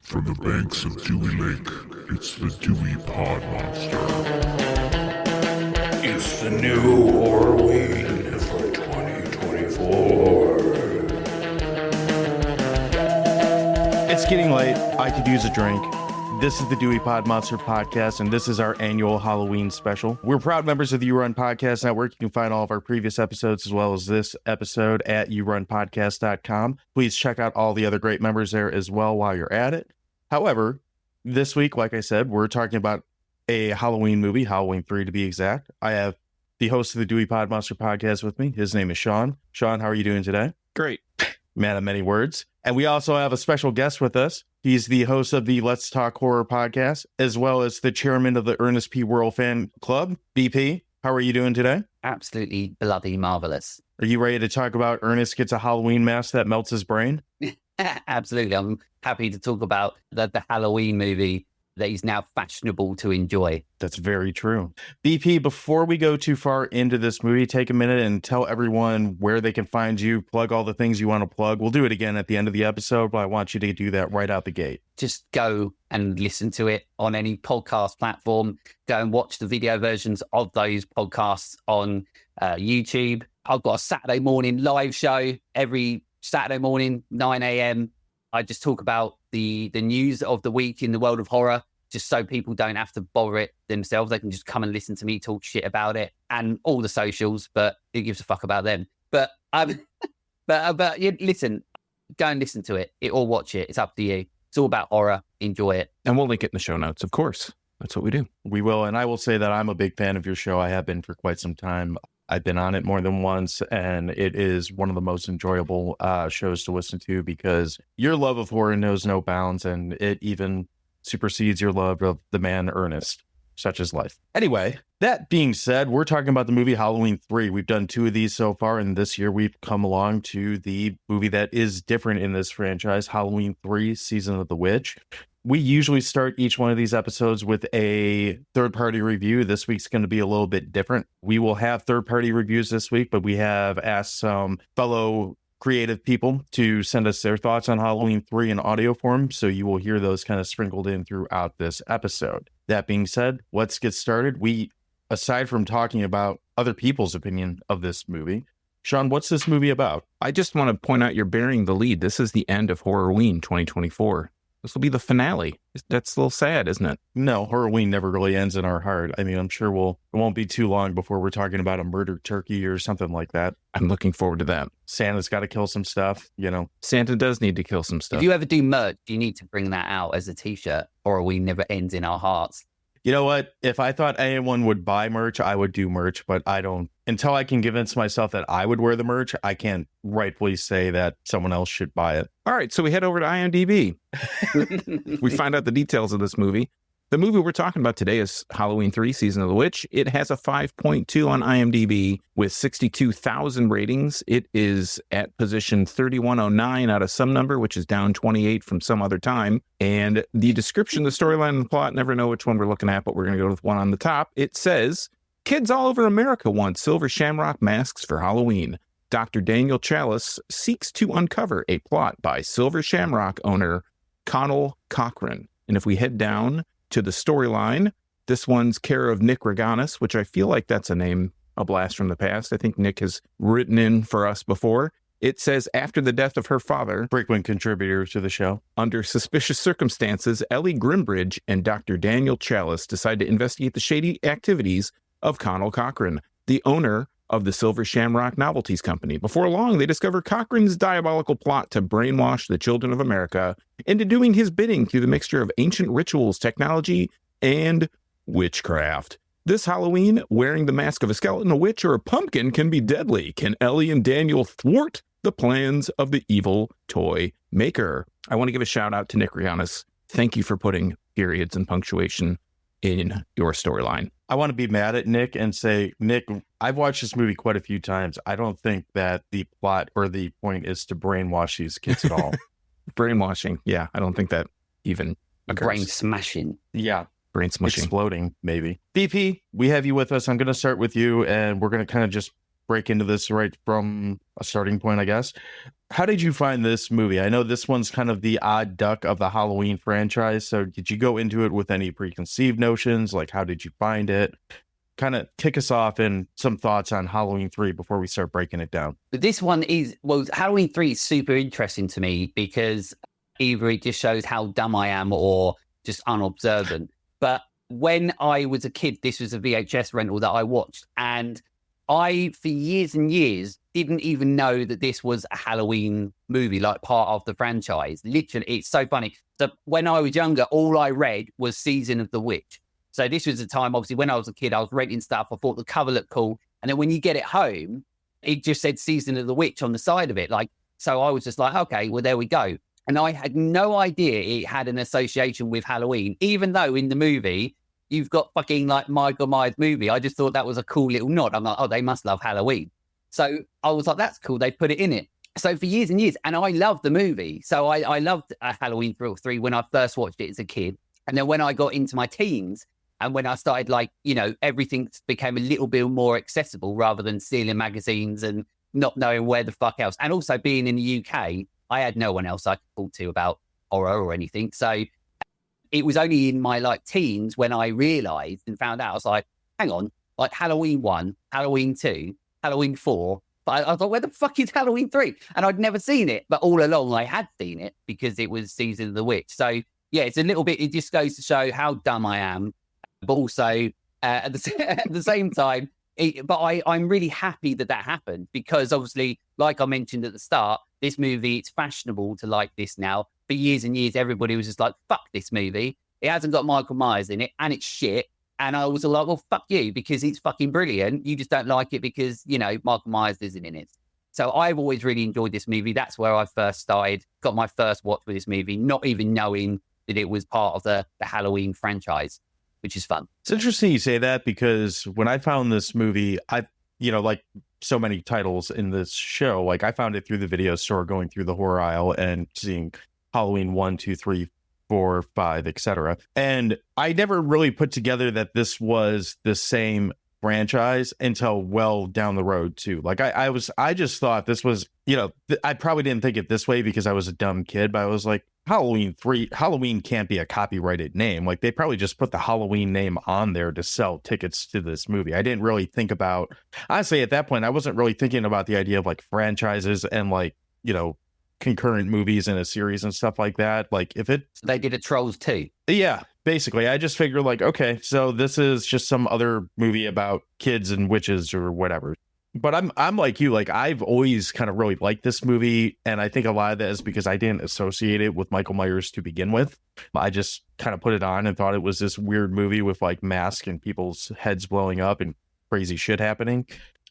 From the banks of Dewey Lake, it's the Dewey Pod Monster. It's the new Horrorween for 2024. It's getting late. I could use a drink. This is the Dewey Pod Monster podcast, and this is our annual Halloween special. We're proud members of the You Run Podcast Network. You can find all of our previous episodes as well as this episode at yourunpodcast.com. Please check out all the other great members there as well while you're at it. However, this week, like I said, we're talking about a Halloween movie, Halloween 3 to be exact. I have the host of the Dewey Pod Monster podcast with me. His name is Sean. Sean, how are you doing today? Great. Man of many words. And we also have a special guest with us. He's the host of the Let's Talk Horror podcast, as well as the chairman of the Ernest P. Worrell Fan Club. BP, how are you doing today? Absolutely bloody marvelous. Are you ready to talk about Ernest gets a Halloween mask that melts his brain? Absolutely. I'm happy to talk about the Halloween movie that is now fashionable to enjoy. That's very true. BP, before we go too far into this movie, take a minute and tell everyone where they can find you, plug all the things you want to plug. We'll do it again at the end of the episode, but I want you to do that right out the gate. Just go and listen to it on any podcast platform. Go and watch the video versions of those podcasts on YouTube. I've got a Saturday morning live show every Saturday morning, 9 a.m. I just talk about the news of the week in the world of horror, just so people don't have to bother it themselves. They can just come and listen to me talk shit about it and all the socials, but who gives a fuck about them? But listen, go and listen to it or watch it. It's up to you. It's all about horror. Enjoy it. And we'll link it in the show notes, of course. That's what we do. We will. And I will say that I'm a big fan of your show. I have been for quite some time. I've been on it more than once, and it is one of the most enjoyable shows to listen to because your love of horror knows no bounds, and it even supersedes your love of the man Ernest, such as life. Anyway, that being said, we're talking about the movie Halloween 3. We've done 2 of these so far, and this year we've come along to the movie that is different in this franchise, Halloween 3, Season of the Witch. We usually start each one of these episodes with a third-party review. This week's going to be a little bit different. We will have third-party reviews this week, but we have asked some fellow creative people to send us their thoughts on Halloween 3 in audio form, so you will hear those kind of sprinkled in throughout this episode. That being said, let's get started. Aside from talking about other people's opinion of this movie, Sean, what's this movie about? I just want to point out you're bearing the lead. This is the end of Horrorween 2024. This will be the finale. That's a little sad, isn't it? No, Horrorween never really ends in our heart. I mean, I'm sure it won't be too long before we're talking about a murdered turkey or something like that. I'm looking forward to that. Santa's got to kill some stuff, you know. Santa does need to kill some stuff. If you ever do merch, you need to bring that out as a t-shirt, or we never ends in our hearts. You know what? If I thought anyone would buy merch, I would do merch, but I don't. Until I can convince myself that I would wear the merch, I can't rightfully say that someone else should buy it. All right, so we head over to IMDb. We find out the details of this movie. The movie we're talking about today is Halloween 3, Season of the Witch. It has a 5.2 on IMDb with 62,000 ratings. It is at position 3109 out of some number, which is down 28 from some other time. And the description, the storyline, and the plot, never know which one we're looking at, but we're going to go with one on the top. It says, kids all over America want silver shamrock masks for Halloween. Dr. Daniel Chalice seeks to uncover a plot by silver shamrock owner Connell Cochran. And if we head down to the storyline, this one's care of Nick Reganis, which I feel like that's a name, a blast from the past. I think Nick has written in for us before. It says, after the death of her father, frequent contributor to the show, under suspicious circumstances, Ellie Grimbridge and Dr. Daniel Chalice decide to investigate the shady activities of Connell Cochran, the owner of the Silver Shamrock Novelties Company. Before long, they discover Cochran's diabolical plot to brainwash the children of America into doing his bidding through the mixture of ancient rituals, technology, and witchcraft. This Halloween, wearing the mask of a skeleton, a witch, or a pumpkin can be deadly. Can Ellie and Daniel thwart the plans of the evil toy maker? I want to give a shout out to Nick Reganis. Thank you for putting periods and punctuation in your storyline. I want to be mad at Nick and say, Nick, I've watched this movie quite a few times. I don't think that the plot or the point is to brainwash these kids at all. Brainwashing. Yeah, I don't think that even occurs. Brain smashing. Yeah. Brain smushing. Exploding, maybe. BP, we have you with us. I'm going to start with you, and we're going to kind of just break into this right from a starting point, I guess. How did you find this movie? I know this one's kind of the odd duck of the Halloween franchise. So did you go into it with any preconceived notions? Like, how did you find it? Kind of kick us off in some thoughts on Halloween 3 before we start breaking it down. But this one is, well, Halloween 3 is super interesting to me because either it just shows how dumb I am or just unobservant. But when I was a kid, this was a VHS rental that I watched. And I, for years and years, didn't even know that this was a Halloween movie, like part of the franchise. Literally, it's so funny. So when I was younger, all I read was Season of the Witch. So this was a time, obviously, when I was a kid, I was renting stuff. I thought the cover looked cool. And then when you get it home, it just said Season of the Witch on the side of it. Like, so I was just like, okay, well, there we go. And I had no idea it had an association with Halloween, even though in the movie, you've got fucking like Michael Myers movie. I just thought that was a cool little nod. I'm like, oh, they must love Halloween. So I was like, that's cool. They put it in it. So for years and years, and I loved the movie. So I loved Halloween 3 when I first watched it as a kid. And then when I got into my teens and when I started like, you know, everything became a little bit more accessible rather than stealing magazines and not knowing where the fuck else. And also being in the UK, I had no one else I could talk to about horror or anything. So it was only in my like teens when I realized and found out, I was like, hang on, like Halloween 1, Halloween 2, Halloween 4. But I thought, where the fuck is Halloween 3? And I'd never seen it. But all along I had seen it because it was Season of the Witch. So yeah, it's a little bit, it just goes to show how dumb I am. But also at the same time, I'm really happy that happened because obviously, like I mentioned at the start, this movie, it's fashionable to like this now. For years and years, everybody was just like, fuck this movie. It hasn't got Michael Myers in it and it's shit. And I was like, well, fuck you because it's fucking brilliant. You just don't like it because, you know, Michael Myers isn't in it. So I've always really enjoyed this movie. That's where I first started, got my first watch with this movie, not even knowing that it was part of the Halloween franchise, which is fun. It's interesting you say that because when I found this movie, like so many titles in this show, like I found it through the video store, going through the horror aisle and seeing Halloween 1, 2, 3, 4, 5, etc. And I never really put together that this was the same franchise until well down the road too. Like I just thought this was, I probably didn't think it this way because I was a dumb kid, but I was like, Halloween can't be a copyrighted name. Like they probably just put the Halloween name on there to sell tickets to this movie. I didn't really think about, honestly, at that point, I wasn't really thinking about the idea of like franchises and like, concurrent movies in a series and stuff like that. Like if they did a Trolls 2. Yeah, basically. I just figured like, okay, so this is just some other movie about kids and witches or whatever. But I'm like you, like I've always kind of really liked this movie. And I think a lot of that is because I didn't associate it with Michael Myers to begin with. I just kind of put it on and thought it was this weird movie with like masks and people's heads blowing up and crazy shit happening.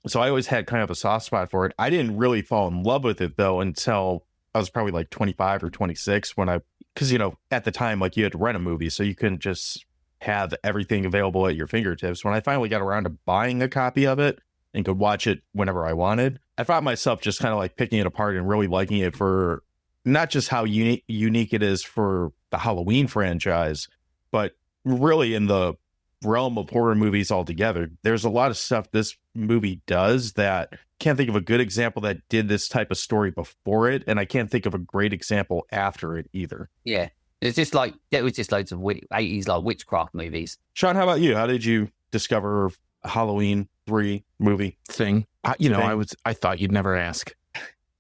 So I always had kind of a soft spot for it. I didn't really fall in love with it though until I was probably like 25 or 26 because at the time, like you had to rent a movie, so you couldn't just have everything available at your fingertips. When I finally got around to buying a copy of it and could watch it whenever I wanted, I found myself just kind of like picking it apart and really liking it for not just how unique it is for the Halloween franchise, but really in the realm of horror movies altogether. There's a lot of stuff this movie does that can't think of a good example that did this type of story before it, and I can't think of a great example after it either. Yeah, it was just loads of 80s like witchcraft movies. Sean, how about you? How did you discover a Halloween 3 movie thing? I thought you'd never ask.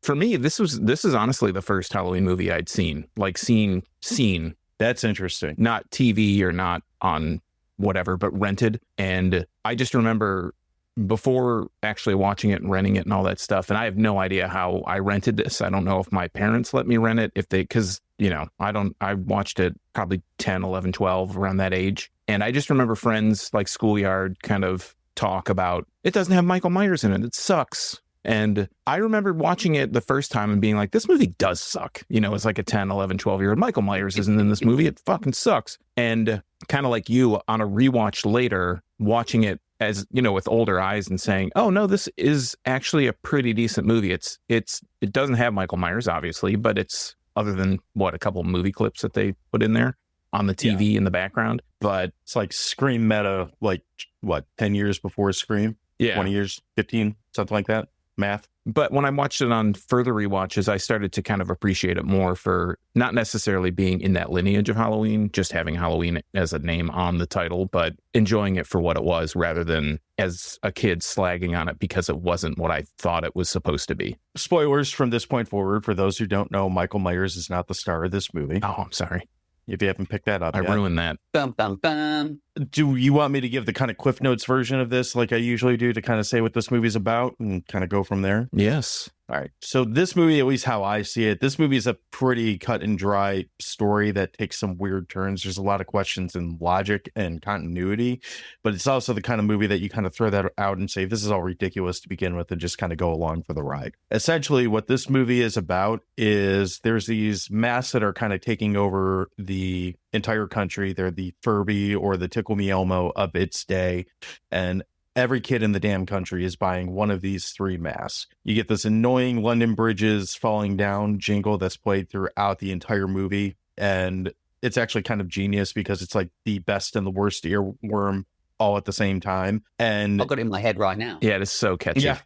For me, this is honestly the first Halloween movie I'd seen. Like seen. That's interesting. Not TV or not on whatever, but rented. And I just remember before actually watching it and renting it and all that stuff. And I have no idea how I rented this. I don't know if my parents let me rent it, because I watched it probably 10, 11, 12 around that age. And I just remember friends like schoolyard kind of talk about, it doesn't have Michael Myers in it. It sucks. And I remember watching it the first time and being like, this movie does suck. It's like a 10, 11, 12-year-old. Michael Myers isn't in this movie. It fucking sucks. And kind of like you on a rewatch later, watching it as, with older eyes and saying, oh no, this is actually a pretty decent movie. It doesn't have Michael Myers, obviously, but it's other than a couple of movie clips that they put in there on the TV in the background. But it's like Scream meta, like 10 years before Scream? Yeah. 20 years, 15, something like that. Math. But when I watched it on further rewatches, I started to kind of appreciate it more for not necessarily being in that lineage of Halloween, just having Halloween as a name on the title, but enjoying it for what it was rather than as a kid slagging on it because it wasn't what I thought it was supposed to be. Spoilers from this point forward. For those who don't know, Michael Myers is not the star of this movie. Oh, I'm sorry. If you haven't picked that up I yet. ruined that. Bum, bum, bum. Do you want me to give the kind of Cliff Notes version of this like I usually do to kind of say what this movie's about and kind of go from there? Yes. All right. So this movie, at least how I see it, this movie is a pretty cut and dry story that takes some weird turns. There's a lot of questions in logic and continuity, but it's also the kind of movie that you kind of throw that out and say, this is all ridiculous to begin with and just kind of go along for the ride. Essentially, what this movie is about is there's these masks that are kind of taking over the entire country. They're the Furby or the Tickle Me Elmo of its day. And every kid in the damn country is buying one of these 3 masks. You get this annoying London Bridges falling down jingle that's played throughout the entire movie. And it's actually kind of genius because it's like the best and the worst earworm all at the same time. And I've got it in my head right now. Yeah, it is so catchy. Yeah.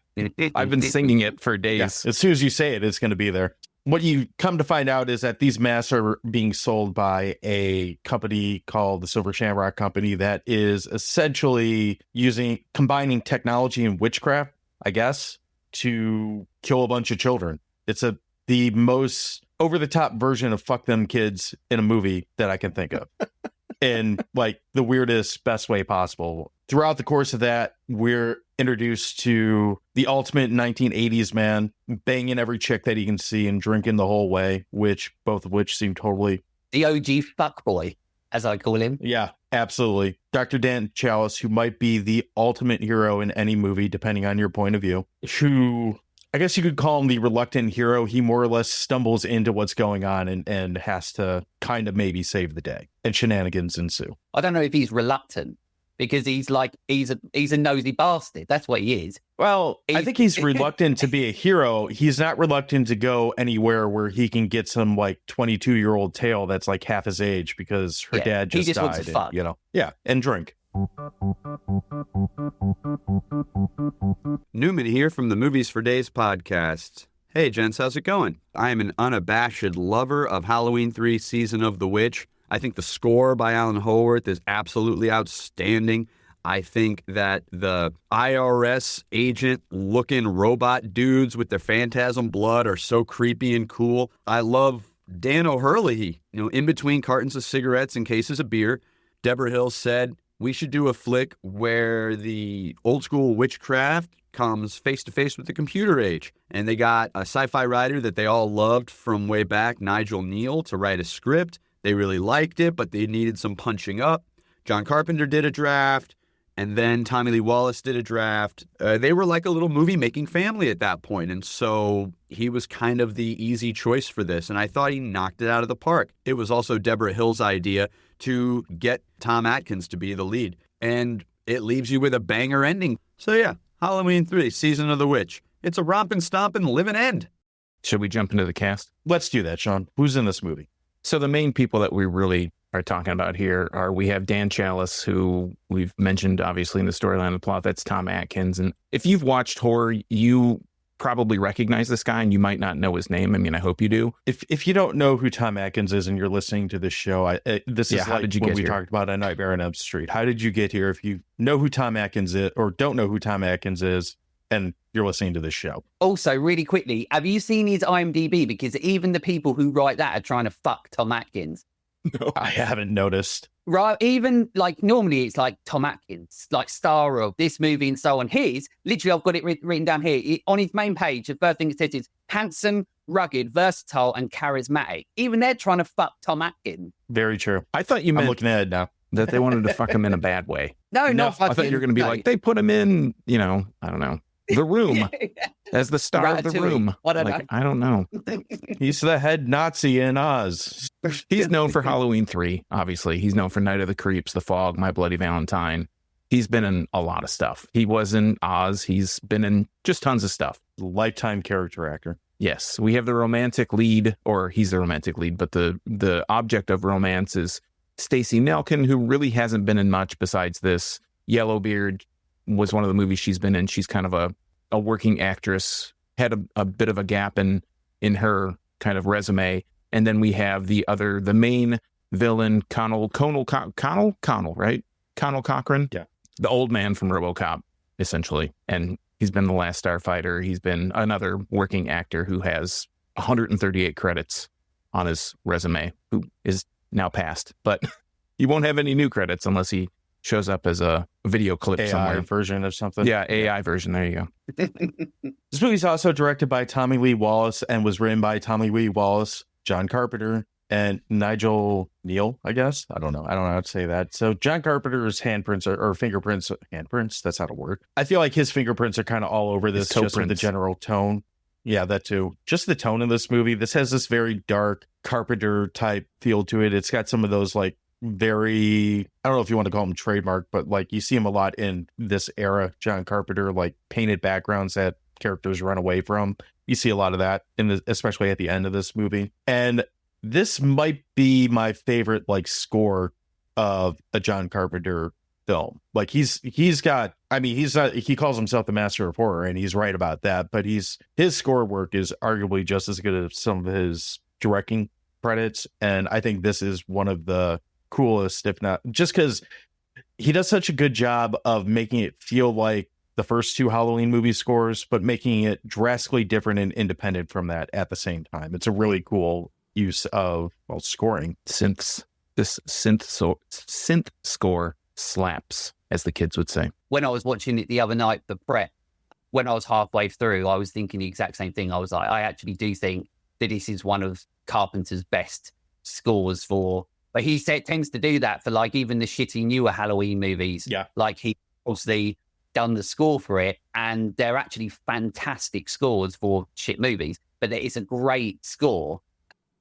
I've been singing it for days. as soon as you say it, it's going to be there. What you come to find out is that these masks are being sold by a company called the Silver Shamrock Company that is essentially combining technology and witchcraft, I guess, to kill a bunch of children. It's the most over-the-top version of Fuck Them Kids in a movie that I can think of. In like the weirdest, best way possible. Throughout the course of that, we're introduced to the ultimate 1980s man, banging every chick that he can see and drinking the whole way, both of which seem totally... The OG fuckboy, as I call him. Yeah, absolutely. Dr. Dan Chalice, who might be the ultimate hero in any movie, depending on your point of view, who... I guess you could call him the reluctant hero. He more or less stumbles into what's going on and has to kind of maybe save the day. And shenanigans ensue. I don't know if he's reluctant because he's a nosy bastard. That's what he is. Well, I think he's reluctant to be a hero. He's not reluctant to go anywhere where he can get some like 22-year-old tail that's like half his age because her dad just died. Wants to fuck. And drink. Newman here from the Movies for Days podcast. Hey, gents, how's it going? I am an unabashed lover of Halloween 3 Season of the Witch. I think the score by Alan Howarth is absolutely outstanding. I think that the IRS agent-looking robot dudes with their phantasm blood are so creepy and cool. I love Dan O'Hurley, in between cartons of cigarettes and cases of beer. Deborah Hill said, we should do a flick where the old school witchcraft comes face to face with the computer age. And they got a sci-fi writer that they all loved from way back, Nigel Neal, to write a script. They really liked it, but they needed some punching up. John Carpenter did a draft, and then Tommy Lee Wallace did a draft. They were like a little movie-making family at that point, and so he was kind of the easy choice for this, and I thought he knocked it out of the park. It was also Deborah Hill's idea to get Tom Atkins to be the lead, and it leaves you with a banger ending. So yeah, Halloween 3, Season of the Witch. It's a rompin', stompin', living end. Should we jump into the cast? Let's do that, Sean. Who's in this movie? So the main people that we really are talking about here we have Dan Chalice, who we've mentioned obviously in the storyline and the plot. That's Tom Atkins. And if you've watched horror, you probably recognize this guy and you might not know his name. I mean, I hope you do. If you don't know who Tom Atkins is and you're listening to this show, this is how like did you when get we here? talked about A Nightmare on Elm Street. How did you get here? If you know who Tom Atkins is or don't know who Tom Atkins is and you're listening to this show. Also, really quickly, have you seen his IMDb? Because even the people who write that are trying to fuck Tom Atkins. No, I haven't noticed. Right, even like normally it's like Tom Atkins, like star of this movie and so on. His, literally, I've got it written down here. On his main page, the first thing it says is handsome, rugged, versatile, and charismatic. Even they're trying to fuck Tom Atkins. Very true. I thought you I'm meant looking at it now. that they wanted to fuck him in a bad way. No, not fucking. I thought you were going to be like, they put him in, I don't know, The Room as the star of The Ratatouille. Room. I don't know. I don't know. He's the head Nazi in Oz. He's known for Halloween 3, obviously. He's known for Night of the Creeps, The Fog, My Bloody Valentine. He's been in a lot of stuff. He was in Oz. He's been in just tons of stuff. Lifetime character actor. Yes, we have the romantic lead, or he's the romantic lead, but the object of romance is Stacey Nelkin, who really hasn't been in much besides this. Yellowbeard was one of the movies she's been in. She's kind of a a working actress, had a bit of a gap in her kind of resume. And then we have the main villain, Connell, right? Connell Cochran? Yeah. The old man from RoboCop, essentially. And he's been The Last Starfighter. He's been another working actor who has 138 credits on his resume, who is now passed. But he won't have any new credits unless he shows up as a video clip AI somewhere. version of something. Yeah, AI version. There you go. This movie is also directed by Tommy Lee Wallace and was written by Tommy Lee Wallace, John Carpenter, and Nigel Neal, I guess. I don't know how to say that. So John Carpenter's handprints or fingerprints, that's how to work. I feel like his fingerprints are kind of all over this, just with the general tone. Yeah, that too. Just the tone of this movie. This has this very dark Carpenter type feel to it. It's got some of those like very, I don't know if you want to call them trademark, but like you see him a lot in this era, John Carpenter, like painted backgrounds that characters run away from. You see a lot of that especially at the end of this movie. And this might be my favorite like score of a John Carpenter film. Like he calls himself the master of horror, and he's right about that, but his score work is arguably just as good as some of his directing credits. And I think this is one of the coolest, if not, just because he does such a good job of making it feel like the first two Halloween movie scores, but making it drastically different and independent from that at the same time. It's a really cool use of scoring. Synths. This synth score slaps, as the kids would say. When I was watching it the other night for prep, when I was halfway through, I was thinking the exact same thing. I was like, I actually do think that this is one of Carpenter's best scores for. But he tends to do that for like even the shitty newer Halloween movies. Yeah. Like he obviously done the score for it, and they're actually fantastic scores for shit movies. But it's a great score,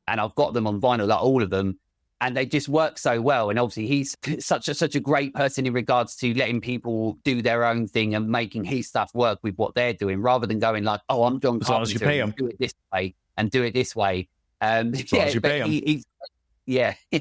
and I've got them on vinyl, like all of them, and they just work so well. And obviously he's such a great person in regards to letting people do their own thing and making his stuff work with what they're doing, rather than going like, oh, I'm John Carpenter, as long as you pay him, do it this way and do it this way. As long as you pay him.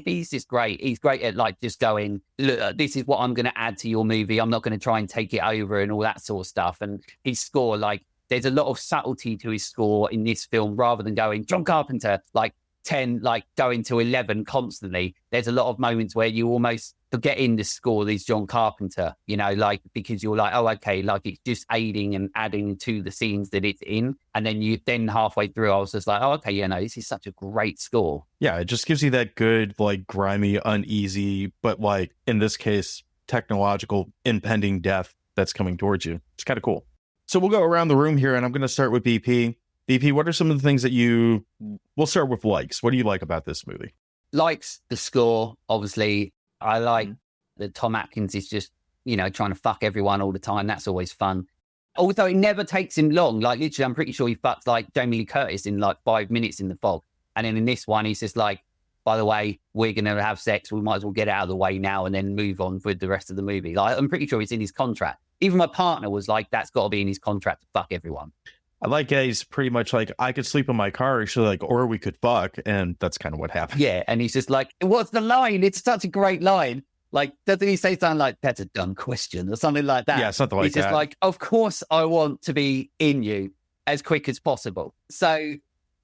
He's just great. He's great at like just going, look, this is what I'm going to add to your movie. I'm not going to try and take it over and all that sort of stuff. And his score, like, there's a lot of subtlety to his score in this film, rather than going John Carpenter, like 10, like going to 11 constantly. There's a lot of moments where you almost forgetting the score is John Carpenter, you know, like, because you're like, oh, okay, like it's just aiding and adding to the scenes that it's in. And then halfway through, I was just like, oh, okay, yeah, no, this is such a great score. Yeah, it just gives you that good, like, grimy, uneasy, but like, in this case, technological impending death that's coming towards you. It's kind of cool. So we'll go around the room here, and I'm going to start with BP. BP, what are some of the things that we'll start with likes. What do you like about this movie? Likes the score, obviously. I like that Tom Atkins is just, you know, trying to fuck everyone all the time. That's always fun. Although it never takes him long. Like, literally, I'm pretty sure he fucked like Jamie Lee Curtis in like 5 minutes in The Fog. And then in this one, he's just like, by the way, we're going to have sex. We might as well get it out of the way now and then move on with the rest of the movie. Like, I'm pretty sure it's in his contract. Even my partner was like, that's got to be in his contract to fuck everyone. I like he's pretty much like, I could sleep in my car, actually, like, or we could fuck. And that's kind of what happened. Yeah. And he's just like, what's the line? It's such a great line. Like, doesn't he say something like, that's a dumb question or something like that? Yeah, something like that. He's just like, of course I want to be in you as quick as possible. So,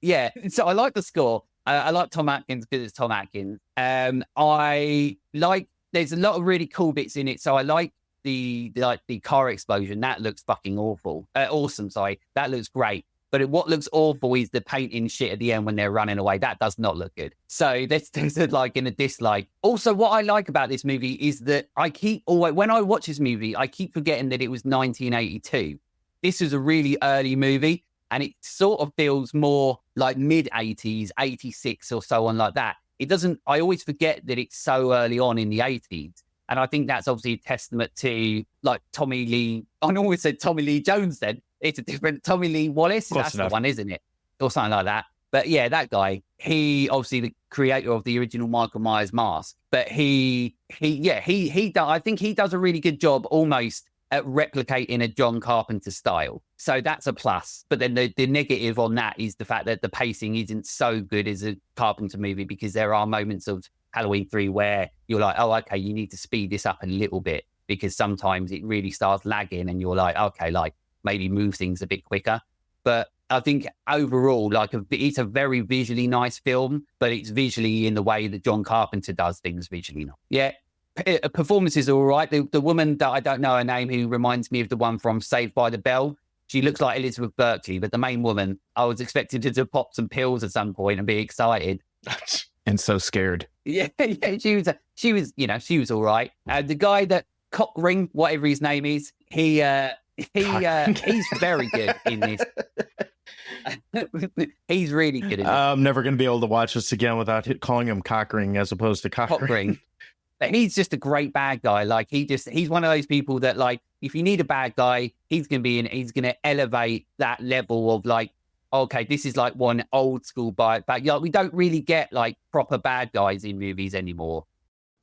yeah. So I like the score. I like Tom Atkins because it's Tom Atkins. I like, there's a lot of really cool bits in it. So I like the car explosion. That looks fucking awesome. Sorry. That looks great. But what looks awful is the painting shit at the end when they're running away. That does not look good. So there's like in a dislike. Also, what I like about this movie is that when I watch this movie, I keep forgetting that it was 1982. This is a really early movie, and it sort of feels more like mid-80s, 86 or so on like that. I always forget that it's so early on in the 80s. And I think that's obviously a testament to like Tommy Lee. I always said Tommy Lee Jones then. It's a different Tommy Lee Wallace. Close That's enough. the one, isn't it? Or something like that. But yeah, that guy, he obviously the creator of the original Michael Myers mask. But I think he does a really good job almost at replicating a John Carpenter style. So that's a plus. But then the negative on that is the fact that the pacing isn't so good as a Carpenter movie, because there are moments of Halloween 3 where you're like, oh, okay, you need to speed this up a little bit, because sometimes it really starts lagging and you're like, okay, like maybe move things a bit quicker. But I think overall, it's a very visually nice film, but it's visually in the way that John Carpenter does things visually. Yeah, performances are all right. The woman that I don't know her name, who reminds me of the one from Saved by the Bell, she looks like Elizabeth Berkley, but the main woman, I was expecting her to pop some pills at some point and be excited. And so scared. Yeah, she was all right. The guy that Cockring, whatever his name is, he's very good in this. He's really good in it. I'm never going to be able to watch this again without calling him Cockring as opposed to Cockring. But he's just a great bad guy. Like he's one of those people that, like, if you need a bad guy, he's going to elevate that level of, like, okay, this is like one old school but we don't really get like proper bad guys in movies anymore,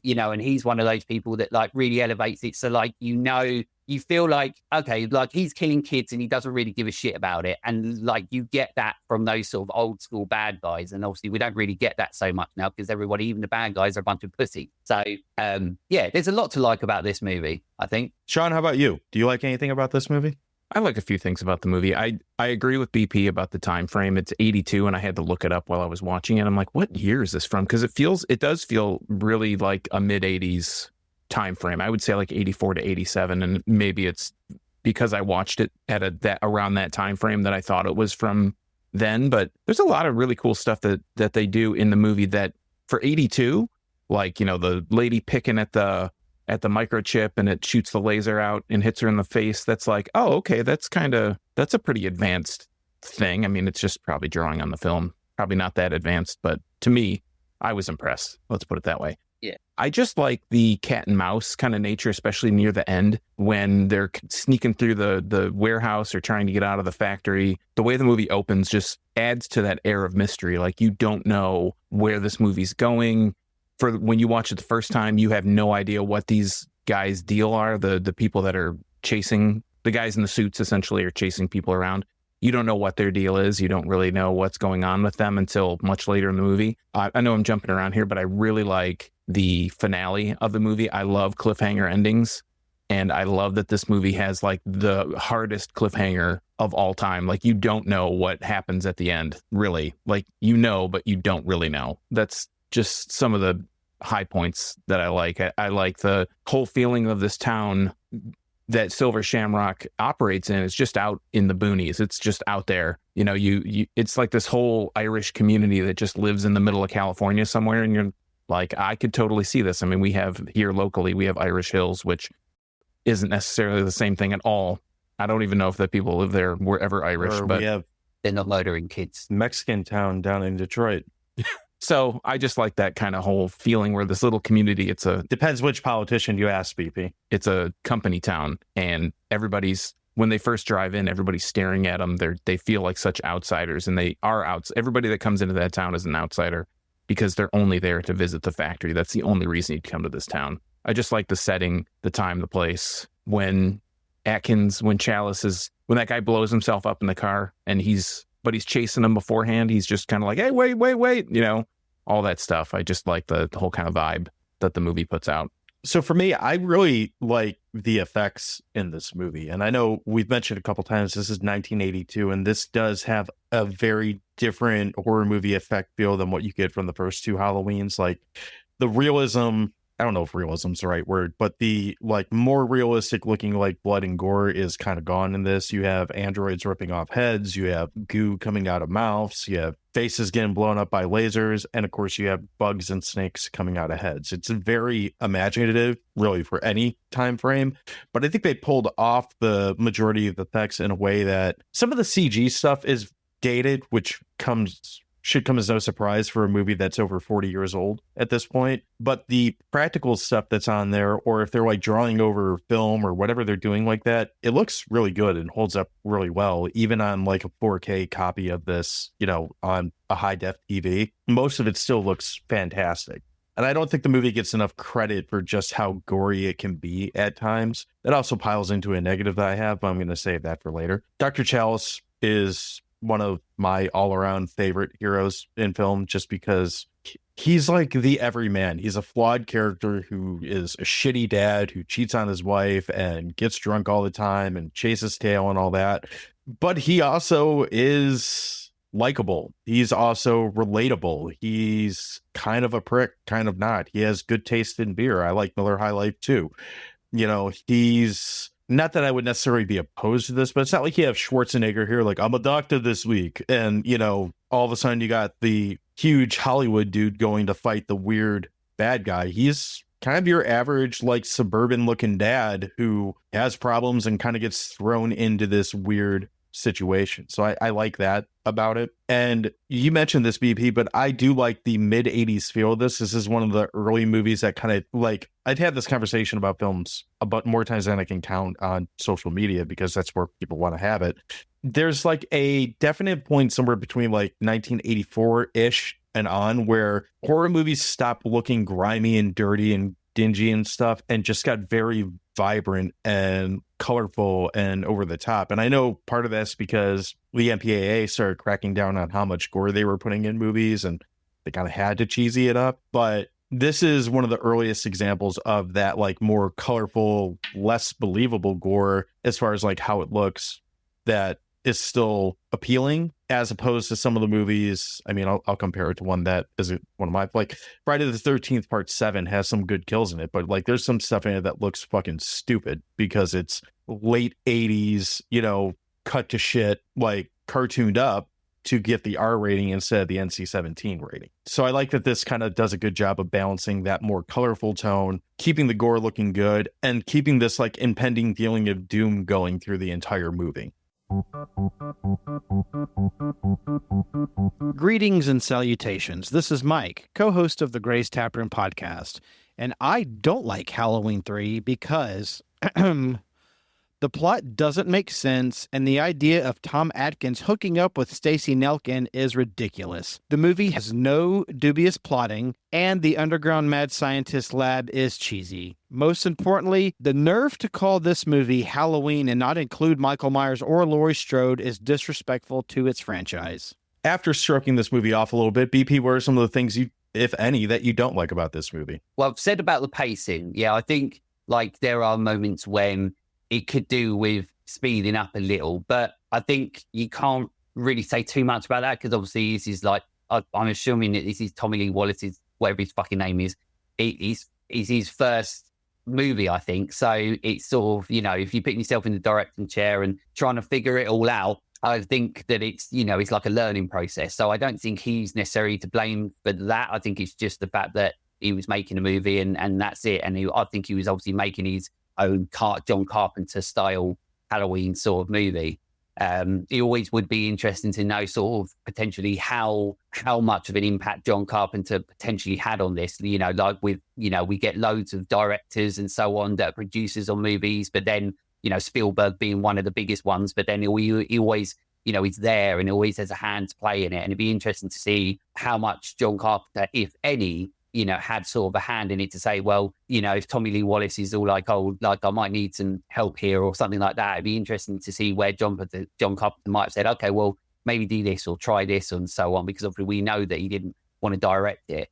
and he's one of those people that like really elevates it. So like, you feel like, okay, like he's killing kids and he doesn't really give a shit about it. And like, you get that from those sort of old school bad guys. And obviously we don't really get that so much now because everybody, even the bad guys, are a bunch of pussy. So there's a lot to like about this movie, I think. Sean, how about you? Do you like anything about this movie? I like a few things about the movie. I agree with BP about the time frame. It's 82, and I had to look it up while I was watching it. I'm like, what year is this from? Because it does feel really like a mid-80s time frame. I would say like 84 to 87, and maybe it's because I watched it at around that time frame that I thought it was from then. But there's a lot of really cool stuff that they do in the movie that for 82, like, the lady picking at the microchip and it shoots the laser out and hits her in the face. That's like, oh, okay, that's a pretty advanced thing. I mean, it's just probably drawing on the film. Probably not that advanced, but to me, I was impressed. Let's put it that way. Yeah. I just like the cat and mouse kind of nature, especially near the end when they're sneaking through the warehouse or trying to get out of the factory. The way the movie opens just adds to that air of mystery. Like, you don't know where this movie's going. For when you watch it the first time, you have no idea what these guys' deal are. The people that are chasing, the guys in the suits essentially are chasing people around. You don't know what their deal is. You don't really know what's going on with them until much later in the movie. I know I'm jumping around here, but I really like the finale of the movie. I love cliffhanger endings. And I love that this movie has like the hardest cliffhanger of all time. Like, you don't know what happens at the end, really. Like, but you don't really know. That's just some of the high points that I like. I like the whole feeling of this town that Silver Shamrock operates in. It's just out in the boonies. It's just out there. It's like this whole Irish community that just lives in the middle of California somewhere. And you're like, I could totally see this. I mean, we have here locally, we have Irish Hills, which isn't necessarily the same thing at all. I don't even know if the people live there were ever Irish, but we have they're not murdering kids. Mexican town down in Detroit. So I just like that kind of whole feeling where this little community, Depends which politician you ask, BP. It's a company town, and when they first drive in, everybody's staring at them. They feel like such outsiders, and they are everybody that comes into that town is an outsider because they're only there to visit the factory. That's the only reason you'd come to this town. I just like the setting, the time, the place. When Chalice when that guy blows himself up in the car and he's chasing him beforehand. He's just kind of like, hey, wait, all that stuff. I just like the whole kind of vibe that the movie puts out. So for me, I really like the effects in this movie. And I know we've mentioned a couple times, this is 1982, and this does have a very different horror movie effect feel than what you get from the first two Halloweens. Like, the realism, I don't know if realism's the right word, but the like more realistic looking like blood and gore is kind of gone in this. You have androids ripping off heads, you have goo coming out of mouths, you have faces getting blown up by lasers, and of course you have bugs and snakes coming out of heads. It's very imaginative, really, for any time frame, but I think they pulled off the majority of the effects in a way that some of the CG stuff is dated, which should come as no surprise for a movie that's over 40 years old at this point. But the practical stuff that's on there, or if they're like drawing over film or whatever they're doing like that, it looks really good and holds up really well, even on like a 4K copy of this, on a high def TV. Most of it still looks fantastic. And I don't think the movie gets enough credit for just how gory it can be at times. That also piles into a negative that I have, but I'm going to save that for later. Dr. Chalice is one of my all-around favorite heroes in film, just because he's like the everyman. He's a flawed character who is a shitty dad who cheats on his wife and gets drunk all the time and chases tail and all that. But he also is likable. He's also relatable. He's kind of a prick, kind of not. He has good taste in beer. I like Miller High Life too. You know, he's not that I would necessarily be opposed to this, but it's not like you have Schwarzenegger here, like, I'm a doctor this week. And, you know, all of a sudden you got the huge Hollywood dude going to fight the weird bad guy. He's kind of your average, like, suburban looking dad who has problems and kind of gets thrown into this weird situation. So I like that about it. And you mentioned this, BP, but I do like the mid 80s feel of this. This is one of the early movies that kind of, like, I'd had this conversation about films about more times than I can count on social media, because that's where people want to have it. There's like a definite point somewhere between like 1984-ish and on where horror movies stopped looking grimy and dirty and dingy and stuff and just got very vibrant and colorful and over the top. And I know part of that's because the MPAA started cracking down on how much gore they were putting in movies, and they kind of had to cheesy it up. But this is one of the earliest examples of that, like, more colorful, less believable gore as far as like how it looks, that is still appealing, as opposed to some of the movies. I mean, I'll compare it to one that is one of my, like, Friday the 13th Part 7 has some good kills in it, but like there's some stuff in it that looks fucking stupid because it's late 80s, you know, cut to shit, like cartooned up to get the R rating instead of the NC-17 rating. So I like that this kind of does a good job of balancing that more colorful tone, keeping the gore looking good, and keeping this like impending feeling of doom going through the entire movie. Greetings and salutations. This is Mike, co-host of the Gray's Taproom podcast, and I don't like Halloween 3 because the plot doesn't make sense, and the idea of Tom Atkins hooking up with Stacey Nelkin is ridiculous. The movie has no dubious plotting, and the underground mad scientist lab is cheesy. Most importantly, the nerve to call this movie Halloween and not include Michael Myers or Laurie Strode is disrespectful to its franchise. After stroking this movie off a little bit, BP, what are some of the things you, if any, that you don't like about this movie? Well, I've said about the pacing. Yeah, I think like there are moments when it could do with speeding up a little, but I think you can't really say too much about that because obviously this is like, I'm assuming that this is Tommy Lee Wallace's, whatever his fucking name is. It's his first movie, I think. So it's sort of, you know, if you put yourself in the directing chair and trying to figure it all out, I think that it's, you know, it's like a learning process. So I don't think he's necessarily to blame for that. I think it's just the fact that he was making a movie and that's it. And I think he was obviously making his own John Carpenter style Halloween sort of movie. It always would be interesting to know sort of potentially how much of an impact John Carpenter potentially had on this. You know, like with, you know, we get loads of directors and so on that are producers on movies, but then, you know, Spielberg being one of the biggest ones, but then he always, you know, he's there and he always has a hand to play in it. And it'd be interesting to see how much John Carpenter, if any, you know, had sort of a hand in it to say, well, you know, if Tommy Lee Wallace is all like, oh, like I might need some help here or something like that, it'd be interesting to see where John Carpenter might have said, okay, well, maybe do this or try this and so on, because obviously we know that he didn't want to direct it.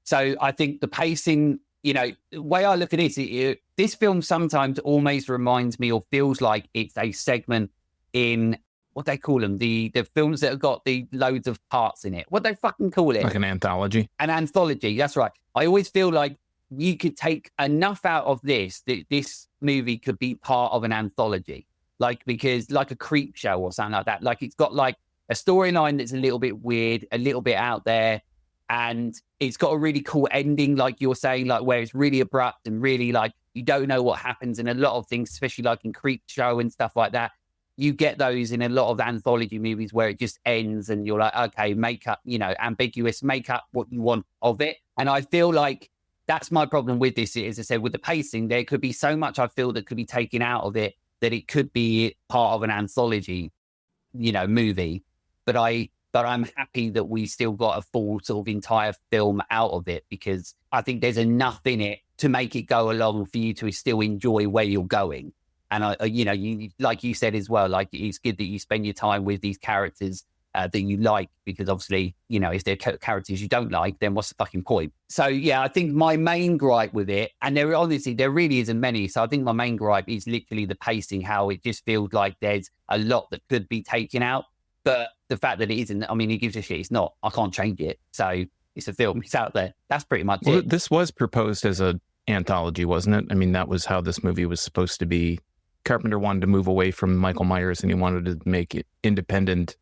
So I think the pacing, you know, the way I look at it, this film sometimes almost reminds me or feels like it's a segment in what they call them, the films that have got the loads of parts in it. What they fucking call it? Like an anthology. An anthology, that's right. I always feel like you could take enough out of this that this movie could be part of an anthology. Like, because like a creep show or something like that. Like it's got like a storyline that's a little bit weird, a little bit out there, and it's got a really cool ending, like you're saying, like where it's really abrupt and really like you don't know what happens in a lot of things, especially like in creep show and stuff like that. You get those in a lot of anthology movies where it just ends and you're like, okay, make up, you know, ambiguous, make up what you want of it. And I feel like that's my problem with this. As I said, with the pacing, there could be so much I feel that could be taken out of it that it could be part of an anthology, you know, movie. But I'm happy that we still got a full sort of entire film out of it, because I think there's enough in it to make it go along for you to still enjoy where you're going. And you like you said as well, like it's good that you spend your time with these characters that you like, because obviously, if they're characters you don't like, then what's the fucking point? So yeah, I think my main gripe with it, and there really isn't many. So I think my main gripe is literally the pacing, how it just feels like there's a lot that could be taken out. But the fact that it isn't, I mean, he gives a shit. It's not. I can't change it. So it's a film. It's out there. That's pretty much it. This was proposed as an anthology, wasn't it? I mean, that was how this movie was supposed to be. Carpenter wanted to move away from Michael Myers, and he wanted to make it independent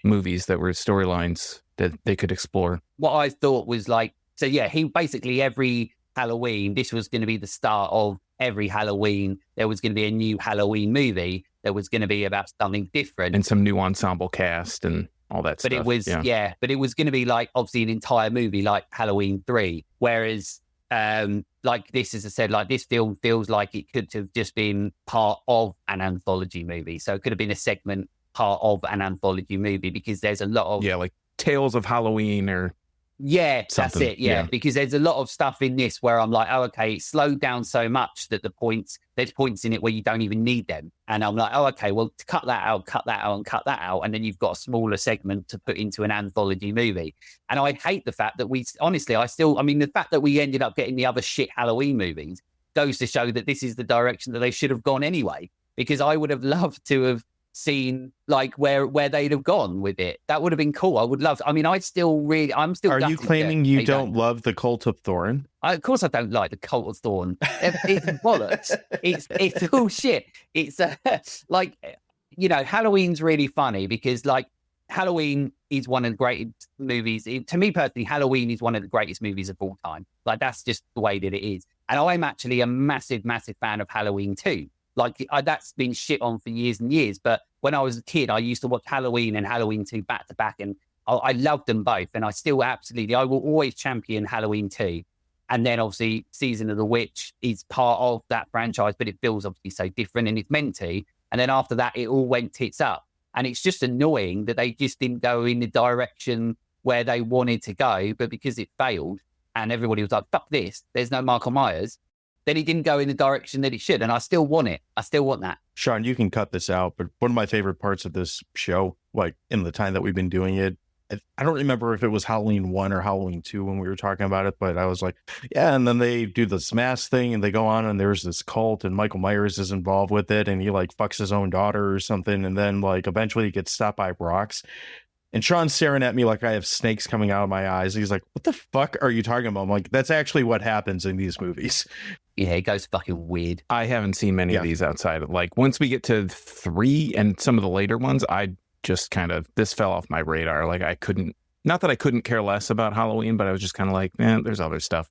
movies that were storylines that they could explore. What I thought was like, so yeah, he basically every Halloween, this was going to be the start of every Halloween. There was going to be a new Halloween movie that was going to be about something different. And some new ensemble cast and all that stuff. But it was, but it was going to be like obviously an entire movie like Halloween 3. Whereas like this, as I said, like this film feels like it could have just been part of an anthology movie. So it could have been a segment part of an anthology movie, because there's a lot of like Tales of Halloween or something. That's it. Yeah, because there's a lot of stuff in this where I'm like, oh, okay, it's slowed down so much that there's points in it where you don't even need them, and I'm like, oh, okay, well, cut that out, and then you've got a smaller segment to put into an anthology movie. And I hate the fact that the fact that we ended up getting the other shit Halloween movies goes to show that this is the direction that they should have gone anyway, because I would have loved to have seen like where they'd have gone with it. That would have been cool. I would love to. I mean, I'm still Are you claiming you don't love the Cult of Thorn? Of course I don't like the Cult of Thorn. It's bollocks. It's all shit. It's like, Halloween's really funny because like Halloween is one of the greatest movies. To me personally, Halloween is one of the greatest movies of all time. Like that's just the way that it is. And I'm actually a massive, massive fan of Halloween 2. Like that's been shit on for years and years. But when I was a kid, I used to watch Halloween and Halloween 2 back to back. And I loved them both. And I will always champion Halloween 2. And then obviously Season of the Witch is part of that franchise, but it feels obviously so different and it's meant to. And then after that, it all went tits up. And it's just annoying that they just didn't go in the direction where they wanted to go. But because it failed and everybody was like, fuck this, there's no Michael Myers, then he didn't go in the direction that it should. And I still want it. I still want that. Sean, you can cut this out, but one of my favorite parts of this show, like in the time that we've been doing it, I don't remember if it was Halloween 1 or Halloween 2 when we were talking about it, but I was like, yeah. And then they do this mask thing and they go on and there's this cult and Michael Myers is involved with it and he like fucks his own daughter or something. And then like eventually he gets stopped by rocks. And Sean's staring at me like I have snakes coming out of my eyes. He's like, what the fuck are you talking about? I'm like, that's actually what happens in these movies. Yeah, it goes fucking weird. I haven't seen many of these outside. Like once we get to 3 and some of the later ones, I just this fell off my radar. Like not that I couldn't care less about Halloween, but I was just kind of like, man, there's other stuff.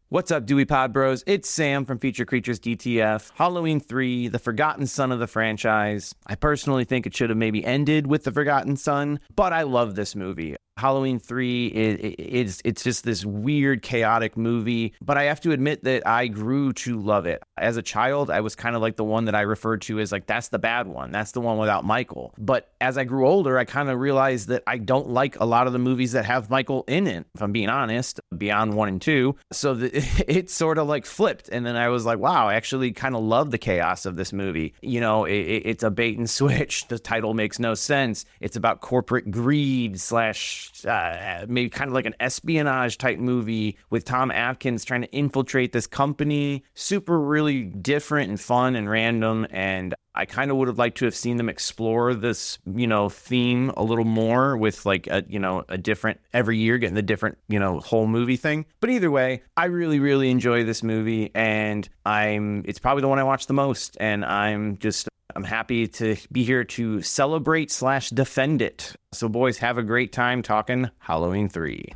What's up, Dewey Pod Bros? It's Sam from Feature Creatures DTF. Halloween 3, the forgotten son of the franchise. I personally think it should have maybe ended with the forgotten son, but I love this movie. Halloween 3, it's just this weird, chaotic movie, but I have to admit that I grew to love it. As a child, I was kind of like the one that I referred to as like, that's the bad one. That's the one without Michael. But as I grew older, I kind of realized that I don't like a lot of the movies that have Michael in it, if I'm being honest, beyond 1 and 2. So it sort of like flipped. And then I was like, wow, I actually kind of love the chaos of this movie. It's a bait and switch. The title makes no sense. It's about corporate greed / maybe kind of like an espionage type movie with Tom Atkins trying to infiltrate this company. Super really different and fun and random. And I kind of would have liked to have seen them explore this, theme a little more with like a different every year getting the different, whole movie thing. But either way, I really, really enjoy this movie and it's probably the one I watch the most. And I'm happy to be here to celebrate / defend it. So boys, have a great time talking Halloween 3.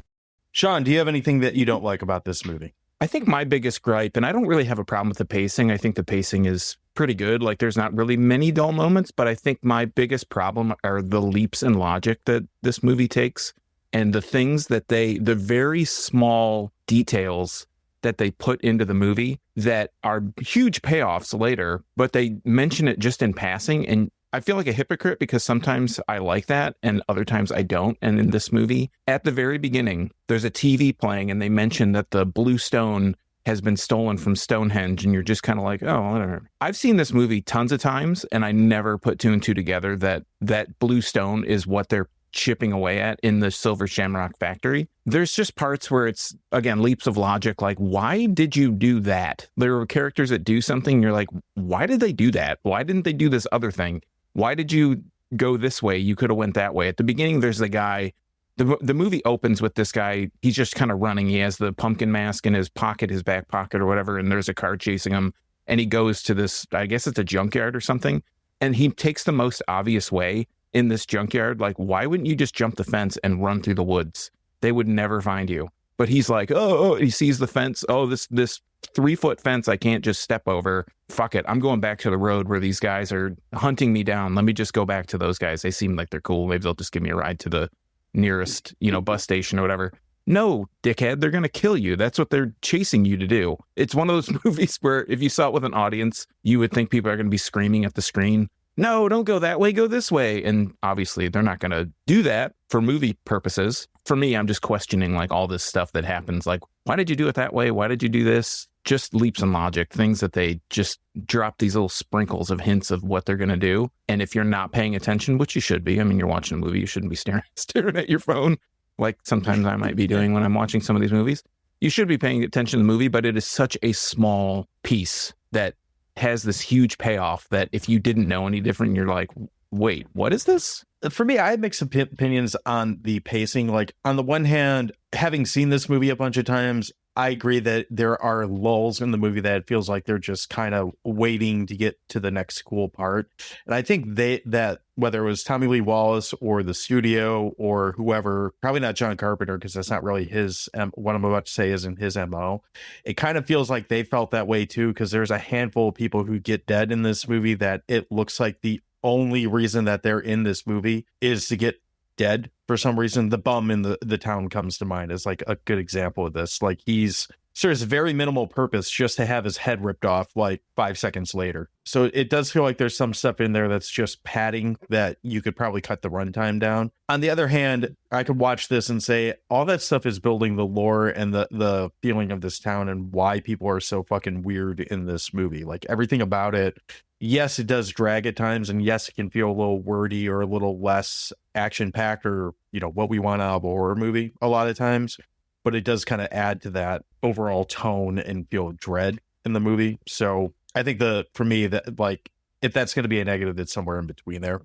Sean, do you have anything that you don't like about this movie? I think my biggest gripe, and I don't really have a problem with the pacing. I think the pacing is pretty good. Like there's not really many dull moments, but I think my biggest problem are the leaps in logic that this movie takes and the things that the very small details that they put into the movie that are huge payoffs later, but they mention it just in passing. And I feel like a hypocrite because sometimes I like that and other times I don't. And in this movie, at the very beginning, there's a TV playing and they mention that the blue stone has been stolen from Stonehenge, and you're just kind of like, oh, whatever. I've seen this movie tons of times, and I never put two and two together that blue stone is what they're chipping away at in the Silver Shamrock Factory. There's just parts where it's, again, leaps of logic. Like, why did you do that? There are characters that do something. You're like, why did they do that? Why didn't they do this other thing? Why did you go this way? You could have went that way. At the beginning, there's the guy. The movie opens with this guy. He's just kind of running. He has the pumpkin mask in his pocket, his back pocket or whatever, and there's a car chasing him. And he goes to this, I guess it's a junkyard or something. And he takes the most obvious way in this junkyard. Like, why wouldn't you just jump the fence and run through the woods? They would never find you. But he's like, oh, he sees the fence. Oh, this 3-foot fence I can't just step over. Fuck it. I'm going back to the road where these guys are hunting me down. Let me just go back to those guys. They seem like they're cool. Maybe they'll just give me a ride to the nearest, bus station or whatever. No, dickhead, they're going to kill you. That's what they're chasing you to do. It's one of those movies where if you saw it with an audience, you would think people are going to be screaming at the screen. No, don't go that way, go this way. And obviously they're not going to do that for movie purposes. For me, I'm just questioning like all this stuff that happens. Like, why did you do it that way? Why did you do this? Just leaps in logic, things that they just drop these little sprinkles of hints of what they're going to do. And if you're not paying attention, which you should be, I mean, you're watching a movie, you shouldn't be staring at your phone like sometimes I might be doing when I'm watching some of these movies. You should be paying attention to the movie, but it is such a small piece that has this huge payoff that if you didn't know any different, you're like, wait, what is this? For me, I had mixed opinions on the pacing. Like, on the one hand, having seen this movie a bunch of times, I agree that there are lulls in the movie that it feels like they're just kind of waiting to get to the next cool part. And I think that whether it was Tommy Lee Wallace or the studio or whoever, probably not John Carpenter, because that's not really his, what I'm about to say isn't his MO. It kind of feels like they felt that way too, because there's a handful of people who get dead in this movie that it looks like the only reason that they're in this movie is to get dead for some reason. The bum in the town comes to mind as like a good example of this. Like, he's serves very minimal purpose just to have his head ripped off like 5 seconds later. So it does feel like there's some stuff in there that's just padding that you could probably cut the runtime down. On the other hand, I could watch this and say all that stuff is building the lore and the feeling of this town and why people are so fucking weird in this movie. Like, everything about it. Yes, it does drag at times, and yes, it can feel a little wordy or a little less action-packed or, what we want out of a horror movie a lot of times, but it does kind of add to that overall tone and feel dread in the movie. So I think for me, that like, if that's going to be a negative, it's somewhere in between there.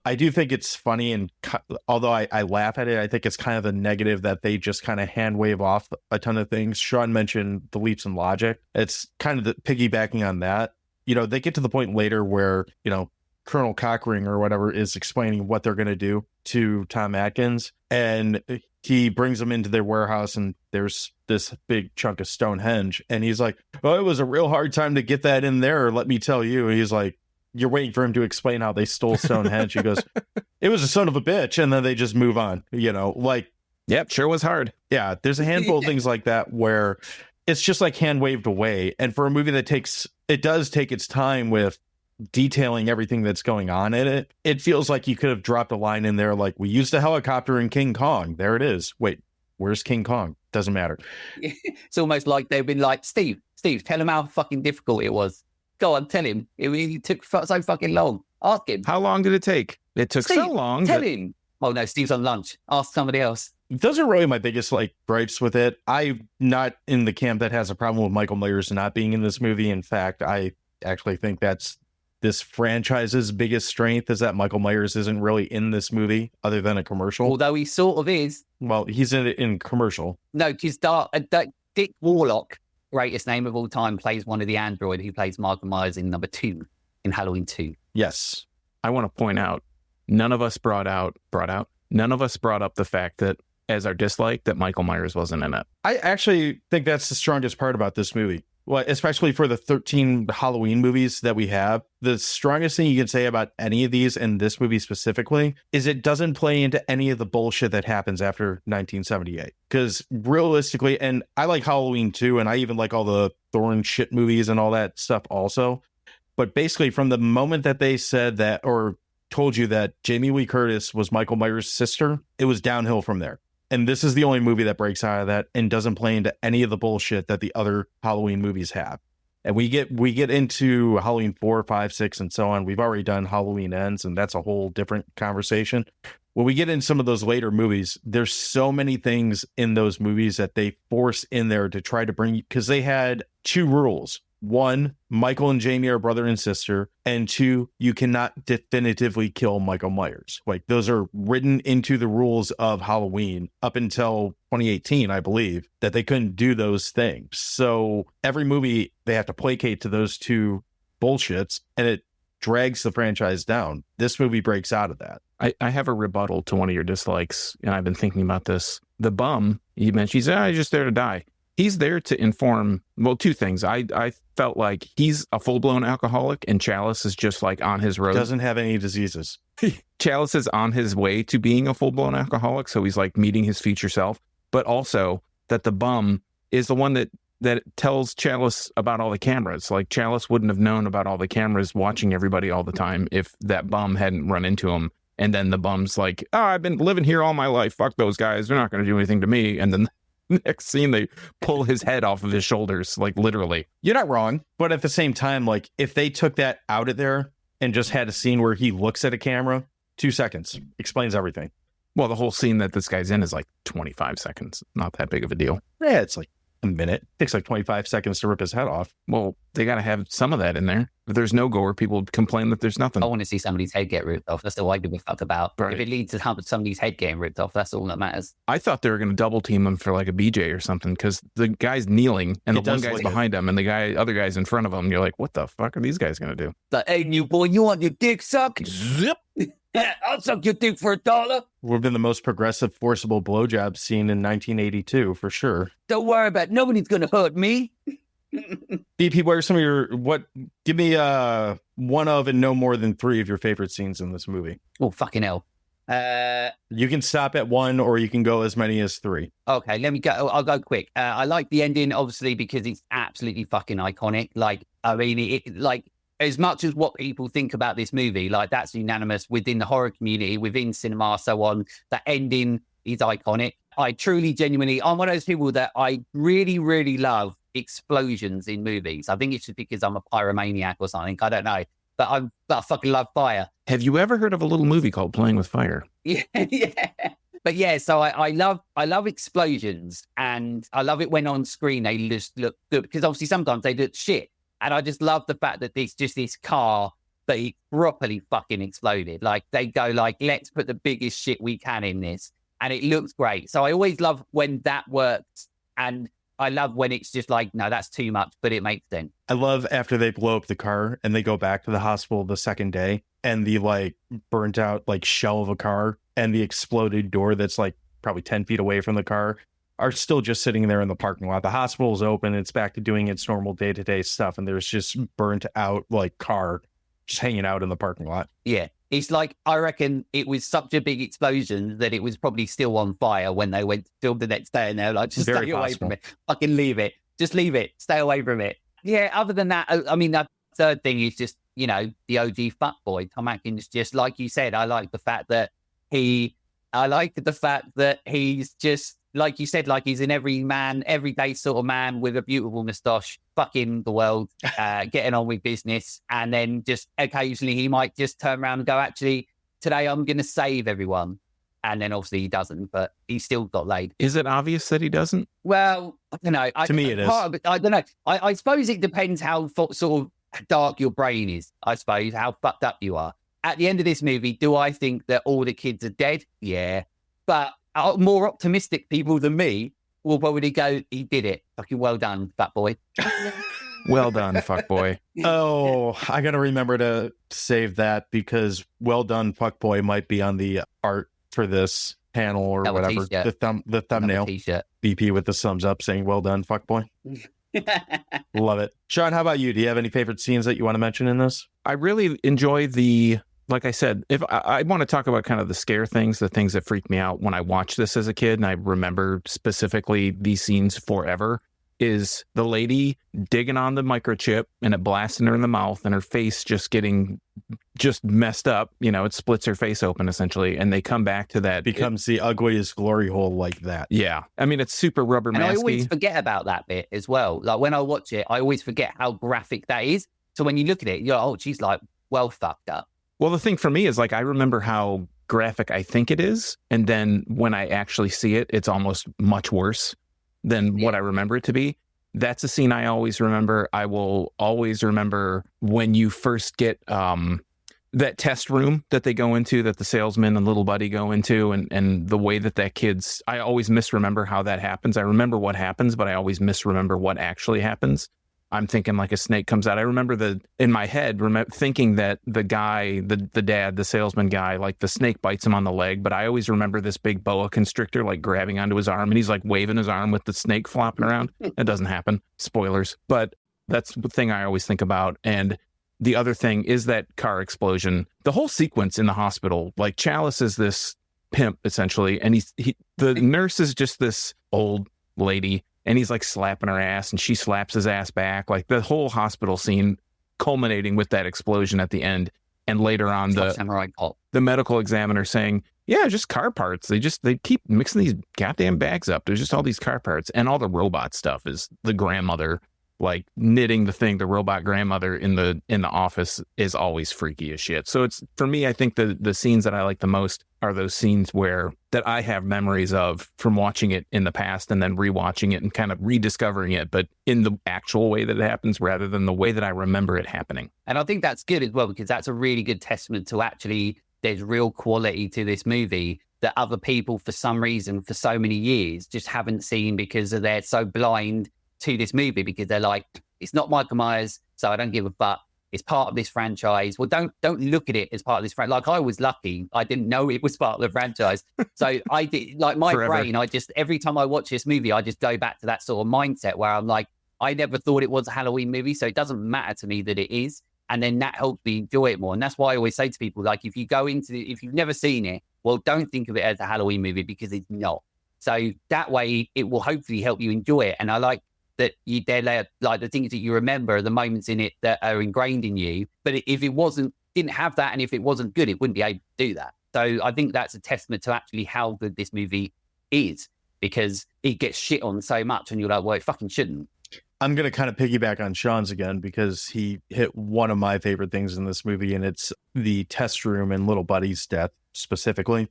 I do think it's funny, and although I laugh at it, I think it's kind of a negative that they just kind of hand wave off a ton of things. Sean mentioned the leaps in logic. It's kind of piggybacking on that. They get to the point later where, Colonel Cockring or whatever is explaining what they're going to do to Tom Atkins. And he brings them into their warehouse and there's this big chunk of Stonehenge. And he's like, oh, it was a real hard time to get that in there. Let me tell you. And he's like, you're waiting for him to explain how they stole Stonehenge. He goes, it was a son of a bitch. And then they just move on, like, yep, sure was hard. Yeah. There's a handful of things like that where it's just like hand waved away. And for a movie that does take its time with detailing everything that's going on in it, it feels like you could have dropped a line in there like, we used a helicopter in King Kong. There it is. Wait, where's King Kong? Doesn't matter. It's almost like they've been like, Steve, tell him how fucking difficult it was. Go on, tell him. It took so fucking long. Ask him. How long did it take? It took Steve, so long. Tell him. Oh, no, Steve's on lunch. Ask somebody else. Those are really my biggest gripes with it. I'm not in the camp that has a problem with Michael Myers not being in this movie. In fact, I actually think that's this franchise's biggest strength, is that Michael Myers isn't really in this movie other than a commercial. Although he sort of is. Well, he's in commercial. No, because Dick Warlock, greatest name of all time, plays one of the android who plays Michael Myers in number 2 in Halloween 2. Yes. I want to point out, none of us brought up the fact that as our dislike that Michael Myers wasn't in it. I actually think that's the strongest part about this movie. Well, especially for the 13 Halloween movies that we have, the strongest thing you can say about any of these, and this movie specifically, is it doesn't play into any of the bullshit that happens after 1978. Because realistically, and I like Halloween too, and I even like all the Thorn shit movies and all that stuff also. But basically, from the moment that they said that, or told you that Jamie Lee Curtis was Michael Myers' sister, it was downhill from there. And this is the only movie that breaks out of that and doesn't play into any of the bullshit that the other Halloween movies have. And we get into Halloween 4, 5, 6, and so on. We've already done Halloween Ends, and that's a whole different conversation. When we get in some of those later movies, there's so many things in those movies that they force in there to try to bring, because they had 2 rules. 1, Michael and Jamie are brother and sister. And 2, you cannot definitively kill Michael Myers. Like, those are written into the rules of Halloween up until 2018, I believe, that they couldn't do those things. So every movie, they have to placate to those 2 bullshits, and it drags the franchise down. This movie breaks out of that. I have a rebuttal to one of your dislikes, and I've been thinking about this. The bum, you mentioned, he's just there to die. He's there to inform, well, 2 things. I felt like he's a full-blown alcoholic, and Chalice is just like on his road. Doesn't have any diseases. Chalice is on his way to being a full-blown alcoholic, so he's like meeting his future self. But also that the bum is the one that tells Chalice about all the cameras. Like, Chalice wouldn't have known about all the cameras watching everybody all the time if that bum hadn't run into him. And then the bum's like, oh, I've been living here all my life. Fuck those guys. They're not going to do anything to me. And then next scene, they pull his head off of his shoulders, like literally. You're not wrong. But at the same time, like, if they took that out of there and just had a scene where he looks at a camera, 2 seconds, explains everything. Well, the whole scene that this guy's in is like 25 seconds. Not that big of a deal. Yeah, it's like a minute. It takes like 25 seconds to rip his head off. Well, they got to have some of that in there. If there's no gore, people complain that there's nothing. I want to see somebody's head get ripped off. That's all I give a fuck about. Right. If it leads to somebody's head getting ripped off, that's all that matters. I thought they were going to double team him for like a BJ or something, because the guy's kneeling and It the one does guy's look behind him and the other guy's in front of him. You're like, what the fuck are these guys going to do? Like, hey, new boy, you want your dick sucked? Zip. Yeah, I'll suck your dick for $1. Would have been the most progressive, forcible blowjob scene in 1982 for sure. Don't worry about it. Nobody's going to hurt me. BP, what are some of give me one of and no more than 3 of your favorite scenes in this movie. Oh, fucking hell. You can stop at 1 or you can go as many as 3. Okay, let me go. I'll go quick. I like the ending, obviously, because it's absolutely fucking iconic. Like, I mean, it like, as much as what people think about this movie, like, that's unanimous within the horror community, within cinema, so on. That ending is iconic. I truly, genuinely, I'm one of those people that I really, really love explosions in movies. I think it's just because I'm a pyromaniac or something. I don't know. But I fucking love fire. Have you ever heard of a little movie called Playing with Fire? Yeah, yeah. But yeah, so I love explosions, and I love it when on screen they just look good, because obviously sometimes they look shit. And I just love the fact that it's just this car that it properly fucking exploded. Like, they go like, let's put the biggest shit we can in this. And it looks great. So I always love when that works. And I love when it's just like, no, that's too much, but it makes sense. I love after they blow up the car and they go back to the hospital the second day, and the like burnt out like shell of a car and the exploded door that's like probably 10 feet away from the car are still just sitting there in the parking lot. The hospital's open. It's back to doing its normal day-to-day stuff. And there's just burnt out like car just hanging out in the parking lot. Yeah. It's like, I reckon it was such a big explosion that it was probably still on fire when they went to film the next day, and they're like, just Very stay away possible. from it. Fucking leave it. Just leave it. Stay away from it. Yeah. Other than that, I mean, that third thing is just, you know, the OG fuckboy. Tom Atkins, just like you said, I like the fact that he's just, like you said, like he's an everyday sort of man with a beautiful moustache, fucking the world, getting on with business. And then just occasionally he might just turn around and go, actually, today I'm going to save everyone. And then obviously he doesn't, but he's still got laid. Is it obvious that he doesn't? Well, I don't know. To me, it is. I don't know. I suppose it depends how sort of dark your brain is, I suppose, how fucked up you are. At the end of this movie, do I think that all the kids are dead? Yeah. But more optimistic people than me will probably go, he did it. Fucking well done, fat boy. Well done, fuckboy. Oh, I got to remember to save that, because well done, fuckboy might be on the art for this panel or Have a whatever. t-shirt. The thumbnail. T-shirt. BP with the thumbs up saying well done, fuckboy. Love it. Sean, how about you? Do you have any favorite scenes that you want to mention in this? I really enjoy like I said, if I want to talk about kind of the scare things, the things that freaked me out when I watched this as a kid, and I remember specifically these scenes forever, is the lady digging on the microchip and it blasting her in the mouth and her face just getting just messed up. You know, it splits her face open essentially. And they come back to that. Becomes the ugliest glory hole like that. Yeah. I mean, it's super rubber And I masky. always forget about that bit as well. Like when I watch it, I always forget how graphic that is. So when you look at it, you're like, oh, she's like well fucked up. Well, the thing for me is like, I remember how graphic I think it is. And then when I actually see it, it's almost much worse than what I remember it to be. That's a scene I always remember. I will always remember when you first get that test room that they go into, that the salesman and little buddy go into, and the way that kid's, I always misremember how that happens. I remember what happens, but I always misremember what actually happens. I'm thinking like a snake comes out. I remember in my head, thinking that the guy, the dad, the salesman guy, like the snake bites him on the leg. But I always remember this big boa constrictor like grabbing onto his arm and he's like waving his arm with the snake flopping around. It doesn't happen. Spoilers. But that's the thing I always think about. And the other thing is that car explosion. The whole sequence in the hospital, like Chalice is this pimp essentially. And the nurse is just this old lady. And he's like slapping her ass and she slaps his ass back. Like the whole hospital scene culminating with that explosion at the end. And later on the medical examiner saying, yeah, just car parts. They keep mixing these goddamn bags up. There's just all these car parts. And all the robot stuff is the grandmother like knitting the thing. The robot grandmother in the office is always freaky as shit. So it's, for me, I think the scenes that I like the most are those scenes that I have memories of from watching it in the past and then rewatching it and kind of rediscovering it, but in the actual way that it happens rather than the way that I remember it happening. And I think that's good as well, because that's a really good testament to actually there's real quality to this movie that other people, for some reason, for so many years, just haven't seen because they're so blind to this movie, because they're like, it's not Michael Myers, so I don't give a fuck. It's part of this franchise. Well, don't look at it as part of this franchise. Like I was lucky, I didn't know it was part of the franchise. So I did, like my brain, every time I watch this movie, I just go back to that sort of mindset where I'm like, I never thought it was a Halloween movie, so it doesn't matter to me that it is. And then that helps me enjoy it more. And that's why I always say to people, like, if you've never seen it, well, don't think of it as a Halloween movie, because it's not. So that way it will hopefully help you enjoy it. And I like that they're like the things that you remember are the moments in it that are ingrained in you. But if it didn't have that, and if it wasn't good, it wouldn't be able to do that. So I think that's a testament to actually how good this movie is, because it gets shit on so much and you're like, well, it fucking shouldn't. I'm going to kind of piggyback on Sean's again, because he hit one of my favorite things in this movie, and it's the test room and little buddy's death specifically.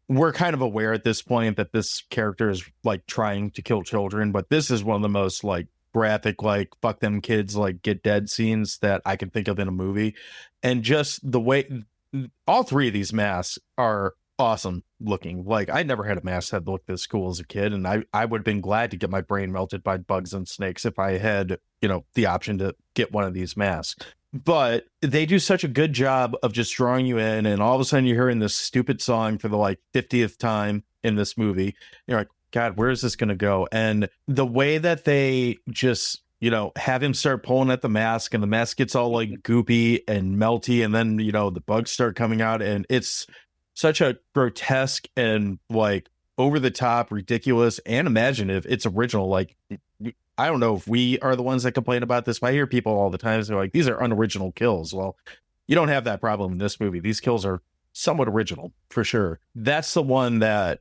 We're kind of aware at this point that this character is like trying to kill children, but this is one of the most like graphic, like fuck them kids, like get dead scenes that I can think of in a movie. And just the way all three of these masks are awesome looking. Like I never had a mask that looked this cool as a kid, and I would have been glad to get my brain melted by bugs and snakes if I had, the option to get one of these masks. But they do such a good job of just drawing you in, and all of a sudden you're hearing this stupid song for the like 50th time in this movie. You're like, God, where is this going to go? And the way that they just, have him start pulling at the mask, and the mask gets all like goopy and melty, and then, the bugs start coming out, and it's such a grotesque and like over the top, ridiculous, and imaginative. It's original. Like, I don't know if we are the ones that complain about this, but I hear people all the time say like, these are unoriginal kills. Well, you don't have that problem in this movie. These kills are somewhat original for sure. That's the one that,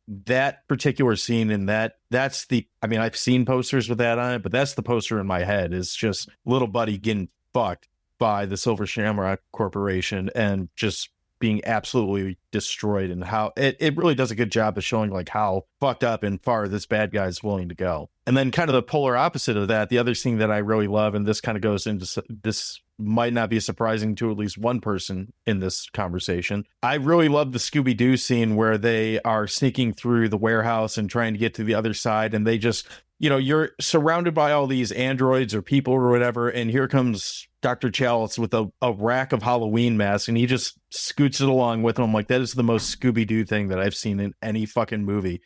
that particular scene, and that's I've seen posters with that on it, but that's the poster in my head, is just little buddy getting fucked by the Silver Shamrock Corporation and just being absolutely destroyed, and how it really does a good job of showing like how fucked up and far this bad guy is willing to go. And then kind of the polar opposite of that, the other thing that I really love, and this kind of goes into, this might not be surprising to at least one person in this conversation, I really love the Scooby-Doo scene where they are sneaking through the warehouse and trying to get to the other side, and they just, you're surrounded by all these androids or people or whatever, and here comes Dr. Chalice with a rack of Halloween masks, and he just scoots it along with him. Like, that is the most Scooby-Doo thing that I've seen in any fucking movie.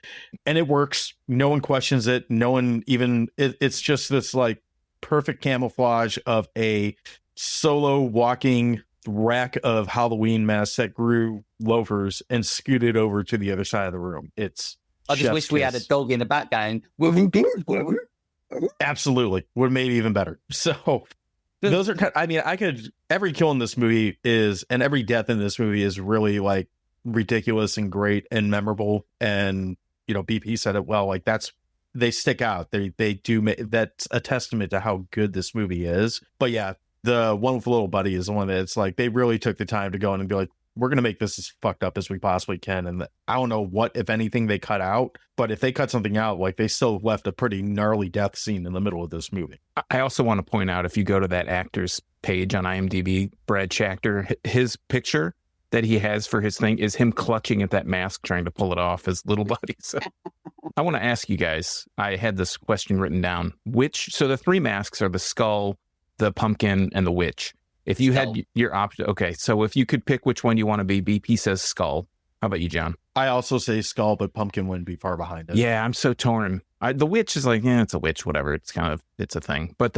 And it works. No one questions it. No one even, it's just this like perfect camouflage of a solo walking rack of Halloween masks that grew loafers and scooted over to the other side of the room. I just wish we had a dog in the back going, Absolutely. Would have made it even better. So those are I mean, every kill in this movie and every death in this movie is really like ridiculous and great and memorable. And, BP said it well, like they stick out. They do that's a testament to how good this movie is. But yeah, the one with Little Buddy is the one that's like, they really took the time to go in and be like, we're going to make this as fucked up as we possibly can. And I don't know what, if anything, they cut out, but if they cut something out, like they still left a pretty gnarly death scene in the middle of this movie. I also want to point out, if you go to that actor's page on IMDb, Brad Schachter, his picture that he has for his thing is him clutching at that mask, trying to pull it off as Little Buddy. So I want to ask you guys, I had this question written down. So the three masks are the skull, the pumpkin, and the witch. If you had your option, okay, so if you could pick which one you want to be, BP says skull. How about you, John? I also say skull, but pumpkin wouldn't be far behind it. Yeah, I'm so torn. The witch is like, it's a witch, whatever. It's a thing. But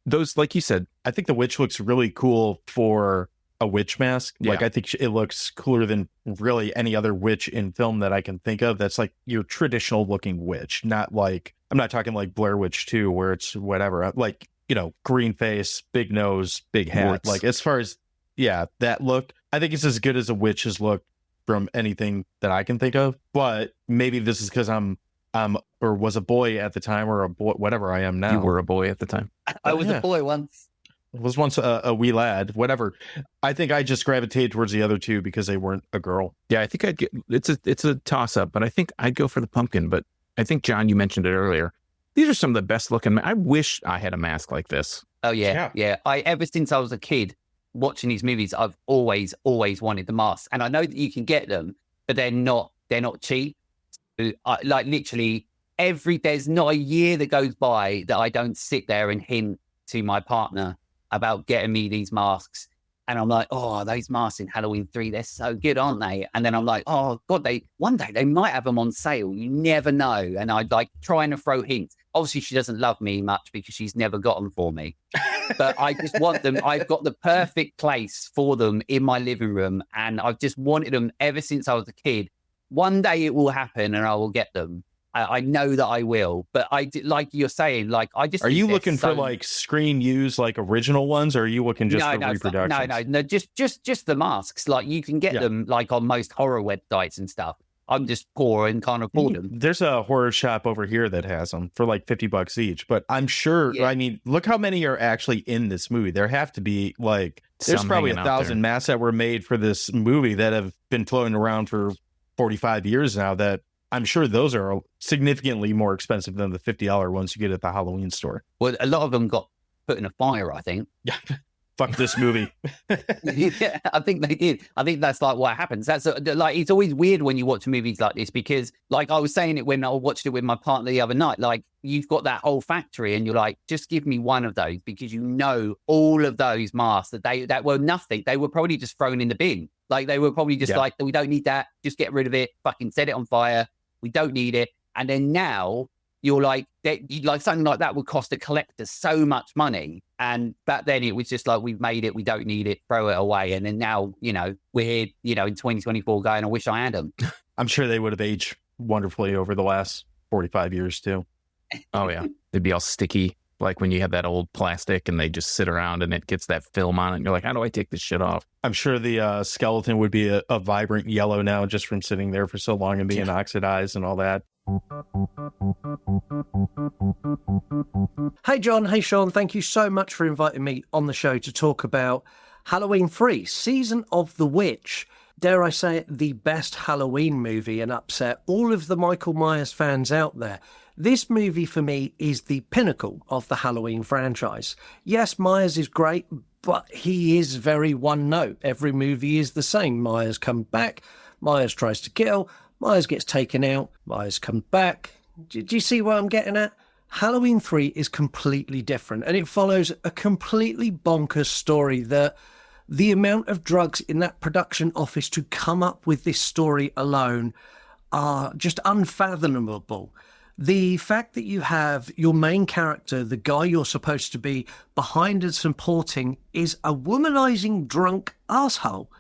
those, like you said, I think the witch looks really cool for a witch mask. Yeah. Like, I think it looks cooler than really any other witch in film that I can think of. That's like your traditional looking witch, not like, I'm not talking like Blair Witch 2 where it's whatever. Like, green face, big nose, big hat. Warts. Like, as far as, that look, I think it's as good as a witch's look from anything that I can think of. But maybe this is because I'm or was a boy at the time, or a boy, whatever I am now. You were a boy at the time. I was a boy once. Was once a wee lad, whatever. I think I just gravitated towards the other two because they weren't a girl. Yeah, I think it's a toss up, but I think I'd go for the pumpkin. But I think, John, you mentioned it earlier. These are some of the best looking. I wish I had a mask like this. Oh yeah. Ever since I was a kid watching these movies, I've always wanted the mask, and I know that you can get them, but they're not cheap. Like literally there's not a year that goes by that I don't sit there and hint to my partner about getting me these masks. And I'm like, oh, those masks in Halloween 3, they're so good, aren't they? And then I'm like, oh God, one day they might have them on sale. You never know. And I'd like trying to throw hints. Obviously, she doesn't love me much because she's never got them for me. But I just want them. I've got the perfect place for them in my living room. And I've just wanted them ever since I was a kid. One day it will happen and I will get them. I know that I will, but like you're saying, like I just. Are you looking for like screen use, like original ones, or are you looking just for reproductions? No, just the masks. Like you can get them like on most horror websites and stuff. I'm just poor and can't afford them. There's a horror shop over here that has them for like $50 each, but I'm sure. Yeah. I mean, look how many are actually in this movie. There have to be like there's probably 1,000 masks that were made for this movie that have been floating around for 45 years now. That I'm sure those are significantly more expensive than the $50 ones you get at the Halloween store. Well, a lot of them got put in a fire, I think. Yeah. Fuck this movie. Yeah, I think they did. I think that's like what happens. That's like, it's always weird when you watch movies like this because like I was saying it when I watched it with my partner the other night, like you've got that whole factory and you're like, just give me one of those because all of those masks that were nothing. They were probably just thrown in the bin. Like they were probably just like, we don't need that. Just get rid of it. Fucking set it on fire. We don't need it. And then now you're like, something like that would cost a collector so much money. And back then it was just like, we've made it. We don't need it. Throw it away. And then now, we're here, in 2024 going, I wish I had them. I'm sure they would have aged wonderfully over the last 45 years too. Oh yeah. They'd be all sticky. Like when you have that old plastic and they just sit around and it gets that film on it. And you're like, how do I take this shit off? I'm sure the skeleton would be a vibrant yellow now just from sitting there for so long and being oxidized and all that. Hey, John. Hey, Sean. Thank you so much for inviting me on the show to talk about Halloween 3, Season of the Witch. Dare I say it, the best Halloween movie and upset all of the Michael Myers fans out there. This movie for me is the pinnacle of the Halloween franchise. Yes, Myers is great, but he is very one note. Every movie is the same. Myers comes back, Myers tries to kill, Myers gets taken out, Myers comes back. Do you see what I'm getting at? Halloween 3 is completely different, and it follows a completely bonkers story that the amount of drugs in that production office to come up with this story alone are just unfathomable. The fact that you have your main character, the guy you're supposed to be behind and supporting, is a womanizing drunk asshole,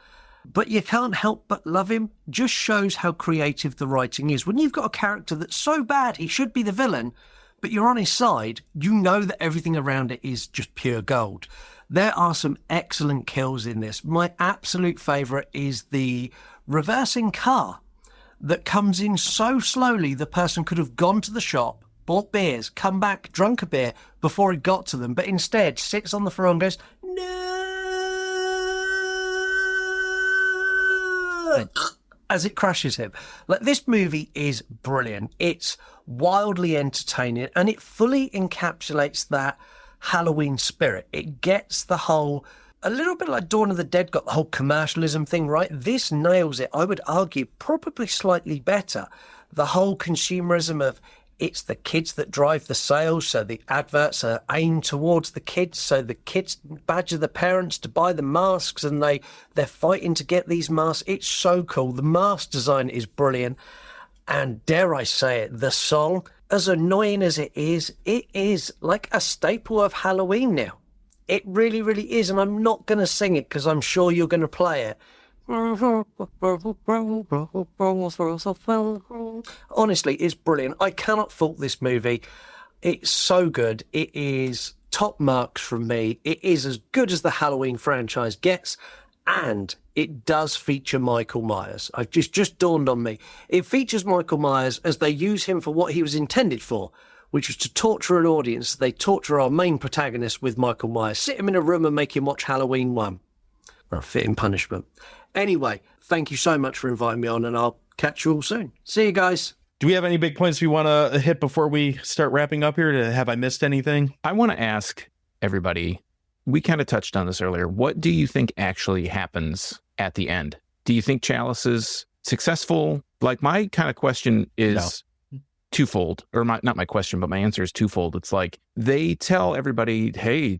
but you can't help but love him, just shows how creative the writing is. When you've got a character that's so bad he should be the villain, but you're on his side. You know that everything around it is just pure gold. There are some excellent kills in this. My absolute favourite is the reversing car that comes in so slowly the person could have gone to the shop, bought beers, come back, drunk a beer before it got to them, but instead sits on the floor and goes, no, as it crashes him. Like, this movie is brilliant. It's wildly entertaining, and it fully encapsulates that Halloween spirit. It gets the whole, a little bit like Dawn of the Dead got the whole commercialism thing right. This nails it. I would argue probably slightly better. The whole consumerism of, it's the kids that drive the sales, so the adverts are aimed towards the kids, so the kids badger the parents to buy the masks, and they're fighting to get these masks. It's so cool. The mask design is brilliant, and dare I say it, the song, as annoying as it is like a staple of Halloween now. It really, really is, and I'm not going to sing it because I'm sure you're going to play it. Honestly, it's brilliant. I cannot fault this movie. It's so good. It is top marks from me. It is as good as the Halloween franchise gets, and it does feature Michael Myers. I've just dawned on me. It features Michael Myers as they use him for what he was intended for, which was to torture an audience. They torture our main protagonist with Michael Myers, sit him in a room and make him watch Halloween 1. Well, fitting punishment. Anyway, thank you so much for inviting me on, and I'll catch you all soon. See you guys. Do we have any big points we want to hit before we start wrapping up here? Have I missed anything? I want to ask everybody, we kind of touched on this earlier. What do you think actually happens at the end? Do you think Chalice is successful? Like, my kind of question is twofold, or not my question, but my answer is twofold. It's like, they tell everybody, hey,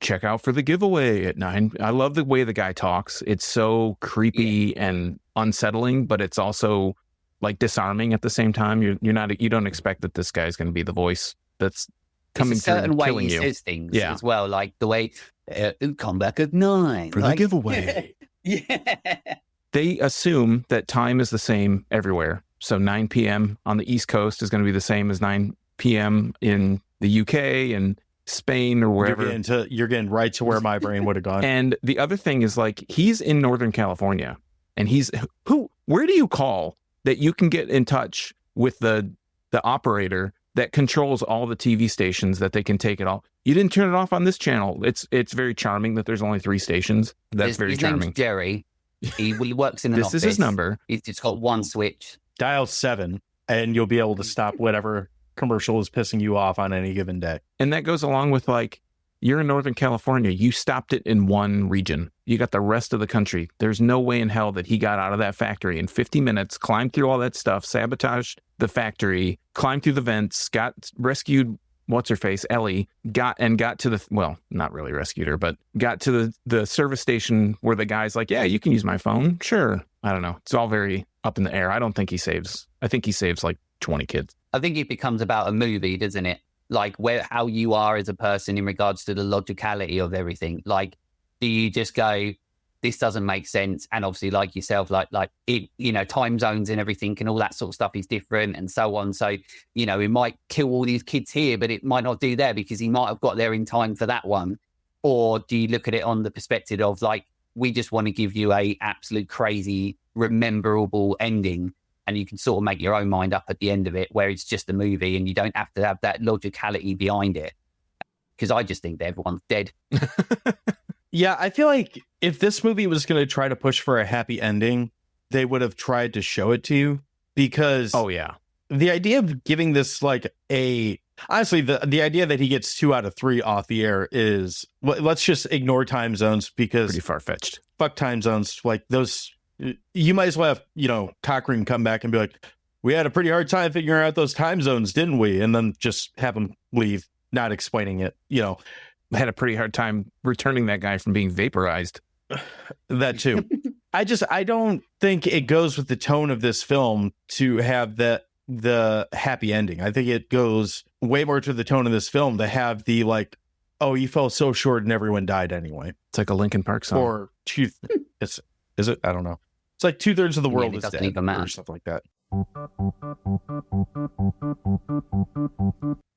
check out for the giveaway at 9. I love the way the guy talks. It's so creepy and unsettling, but it's also like disarming at the same time. You don't expect that this guy's going to be the voice that's coming through and killing you. It's a certain way he says things as well, like the way come back at 9 for the giveaway. Yeah. They assume that time is the same everywhere. So 9 p.m. on the East Coast is going to be the same as 9 p.m. in the UK and Spain or wherever. You're getting right to where my brain would have gone. And the other thing is, like, he's in Northern California, and where do you call that you can get in touch with the operator that controls all the TV stations that they can take it all? You didn't turn it off on this channel. It's very charming that there's only 3 stations. That's very charming. Name's Jerry. He works in an office. This is his number. He's just got one switch. Dial 7 and you'll be able to stop whatever commercial is pissing you off on any given day. And that goes along with, like, you're in Northern California. You stopped it in one region. You got the rest of the country. There's no way in hell that he got out of that factory in 50 minutes, climbed through all that stuff, sabotaged the factory, climbed through the vents, rescued what's-her-face, Ellie, got to the, well, not really rescued her, but got to the service station where the guy's like, yeah, you can use my phone. Sure. I don't know. It's all very up in the air. I think he saves like 20 kids. I think it becomes about a movie, doesn't it? Like, how you are as a person in regards to the logicality of everything. Like, do you just go, this doesn't make sense? And obviously, like yourself, like it, time zones and everything and all that sort of stuff is different and so on. So, it might kill all these kids here, but it might not do there because he might have got there in time for that one. Or do you look at it on the perspective of, like, we just want to give you a absolute crazy, rememberable ending, and you can sort of make your own mind up at the end of it, where it's just a movie and you don't have to have that logicality behind it. Because I just think that everyone's dead. Yeah, I feel like if this movie was going to try to push for a happy ending, they would have tried to show it to you. Because the idea of giving this like honestly, the idea that he gets 2 out of 3 off the air is, let's just ignore time zones, because pretty far-fetched. Fuck time zones. Like, those, you might as well have, Cochran come back and be like, we had a pretty hard time figuring out those time zones, didn't we? And then just have him leave, not explaining it, I had a pretty hard time returning that guy from being vaporized. That too. I don't think it goes with the tone of this film to have the happy ending. I think it goes way more to the tone of this film to have the, like, oh, you fell so short and everyone died anyway. It's like a Linkin Park song. Or is it? I don't know. It's like 2/3 of the world is dead or something like that.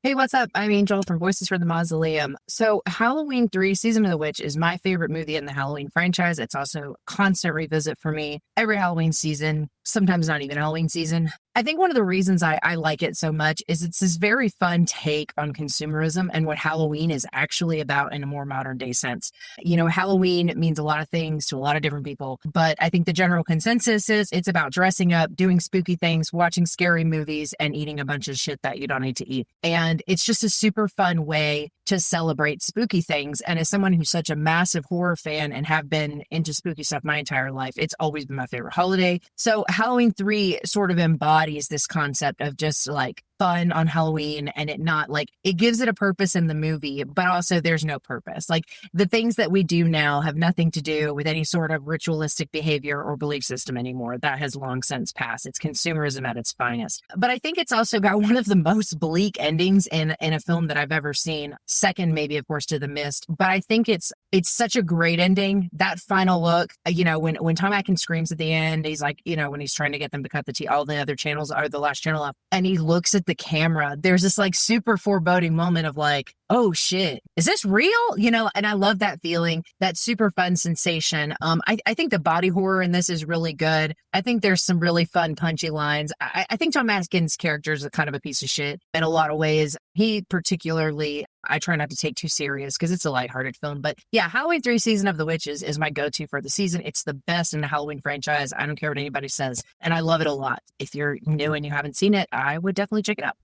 Hey, what's up? I'm Angel from Voices for the Mausoleum. So Halloween 3 Season of the Witch is my favorite movie in the Halloween franchise. It's also a constant revisit for me every Halloween season, sometimes not even Halloween season. I think one of the reasons I like it so much is it's this very fun take on consumerism and what Halloween is actually about in a more modern day sense. You know, Halloween means a lot of things to a lot of different people, but I think the general consensus is it's about dressing up, doing spooky things, watching scary movies, and eating a bunch of shit that you don't need to eat. And it's just a super fun way to celebrate spooky things. And as someone who's such a massive horror fan and have been into spooky stuff my entire life, it's always been my favorite holiday. So Halloween 3 sort of embodies this concept of just like fun on Halloween, and it not like it gives it a purpose in the movie, but also there's no purpose. Like the things that we do now have nothing to do with any sort of ritualistic behavior or belief system anymore. That has long since passed. It's consumerism at its finest. But I think it's also got one of the most bleak endings in a film that I've ever seen. Second, maybe of course to The Mist, but I think it's such a great ending. That final look, you know, when Tom Atkins screams at the end, he's like, you know, when he's trying to get them to cut all the other channels are the last channel up, and he looks at the camera, there's this like super foreboding moment of like, oh shit, is this real? You know, and I love that feeling, that super fun sensation. I think the body horror in this is really good. I think there's some really fun punchy lines. I think Tom Atkins' character is a kind of a piece of shit in a lot of ways. He particularly, I try not to take too serious because it's a lighthearted film. But yeah, Halloween 3 Season of the Witches is my go-to for the season. It's the best in the Halloween franchise. I don't care what anybody says. And I love it a lot. If you're new and you haven't seen it, I would definitely check it out.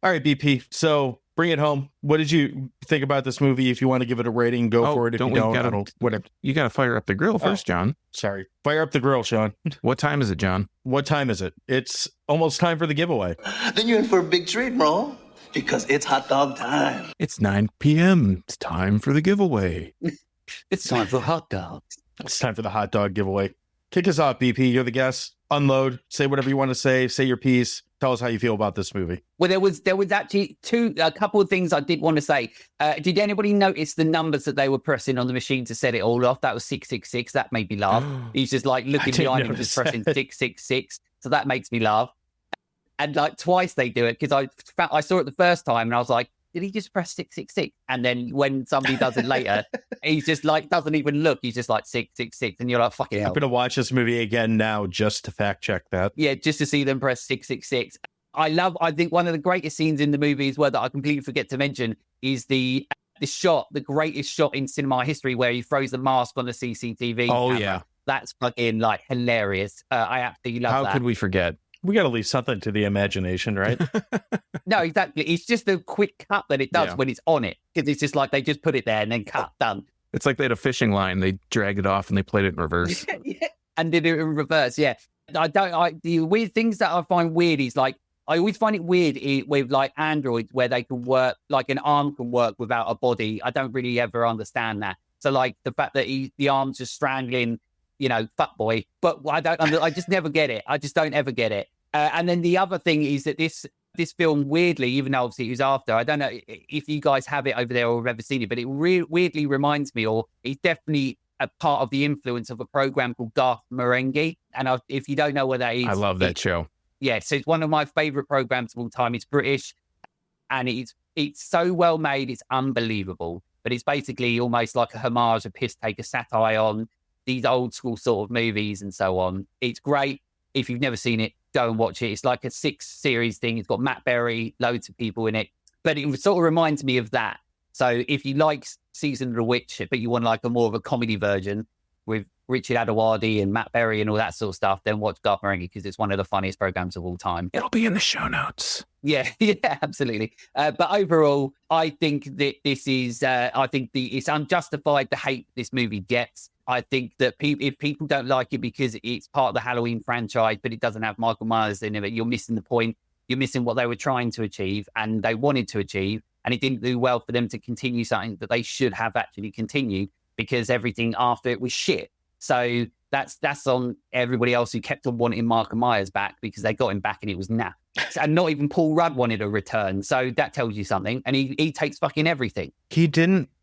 All right, BP. So bring it home. What did you think about this movie? If you want to give it a rating, go for it. If you don't, whatever. You got to fire up the grill first, John. Sorry. Fire up the grill, Sean. What time is it, John? What time is it? It's almost time for the giveaway. Then you're in for a big treat, bro. Because it's hot dog time. It's 9 p.m. It's time for the giveaway. It's time for hot dogs. It's time for the hot dog giveaway. Kick us off, BP. You're the guest. Unload. Say whatever you want to say. Say your piece. Tell us how you feel about this movie. Well, there was actually a couple of things I did want to say. Did anybody notice the numbers that they were pressing on the machine to set it all off? That was 666. That made me laugh. He's just like looking behind him, just pressing 666. So that makes me laugh. And like twice they do it, because I saw it the first time and I was like, did he just press 666? And then when somebody does it later, he's just like, doesn't even look. He's just like 666. And you're like, fucking hell. I'm going to watch this movie again now just to fact check that. Yeah, just to see them press 666. I think one of the greatest scenes in the movie as well that I completely forget to mention is the greatest shot in cinema history where he throws the mask on the CCTV. Oh, camera. yeah. That's fucking like hilarious. I absolutely love that. How could we forget? We got to leave something to the imagination, right? No, exactly. It's just a quick cut that it does when it's on it. It's just like they just put it there and then cut, done. It's like they had a fishing line. They dragged it off and they played it in reverse. Yeah. And did it in reverse, yeah. The weird things that I find weird is like, I always find it weird with like androids where they can work, like an arm can work without a body. I don't really ever understand that. So like the fact that the arm's just strangling, you know, fuckboy. But I just never get it. I just don't ever get it. And then the other thing is that this film, weirdly, even though obviously it was after, I don't know if you guys have it over there or have ever seen it, but it weirdly reminds me, or it's definitely a part of the influence of a program called Garth Marenghi. And if you don't know what that is, I love that show. Yeah, so it's one of my favorite programs of all time. It's British, and it's so well made, it's unbelievable. But it's basically almost like a homage, a piss take, a satire on these old school sort of movies and so on. It's great. If you've never seen it, go and watch it. It's like a 6-series thing. It's got Matt Berry, loads of people in it. But it sort of reminds me of that. So if you like Season of the Witch, but you want like a more of a comedy version with Richard Adewardi and Matt Berry and all that sort of stuff, then watch Garth Marenghi, because it's one of the funniest programs of all time. It'll be in the show notes. Yeah, absolutely. But overall, I think that this is, it's unjustified the hate this movie gets. I think that if people don't like it because it's part of the Halloween franchise, but it doesn't have Michael Myers in it, you're missing the point. You're missing what they were trying to achieve and they wanted to achieve. And it didn't do well for them to continue something that they should have actually continued, because everything after it was shit. So that's on everybody else who kept on wanting Michael Myers back, because they got him back and it was naff. And not even Paul Rudd wanted a return. So that tells you something. And he takes fucking everything.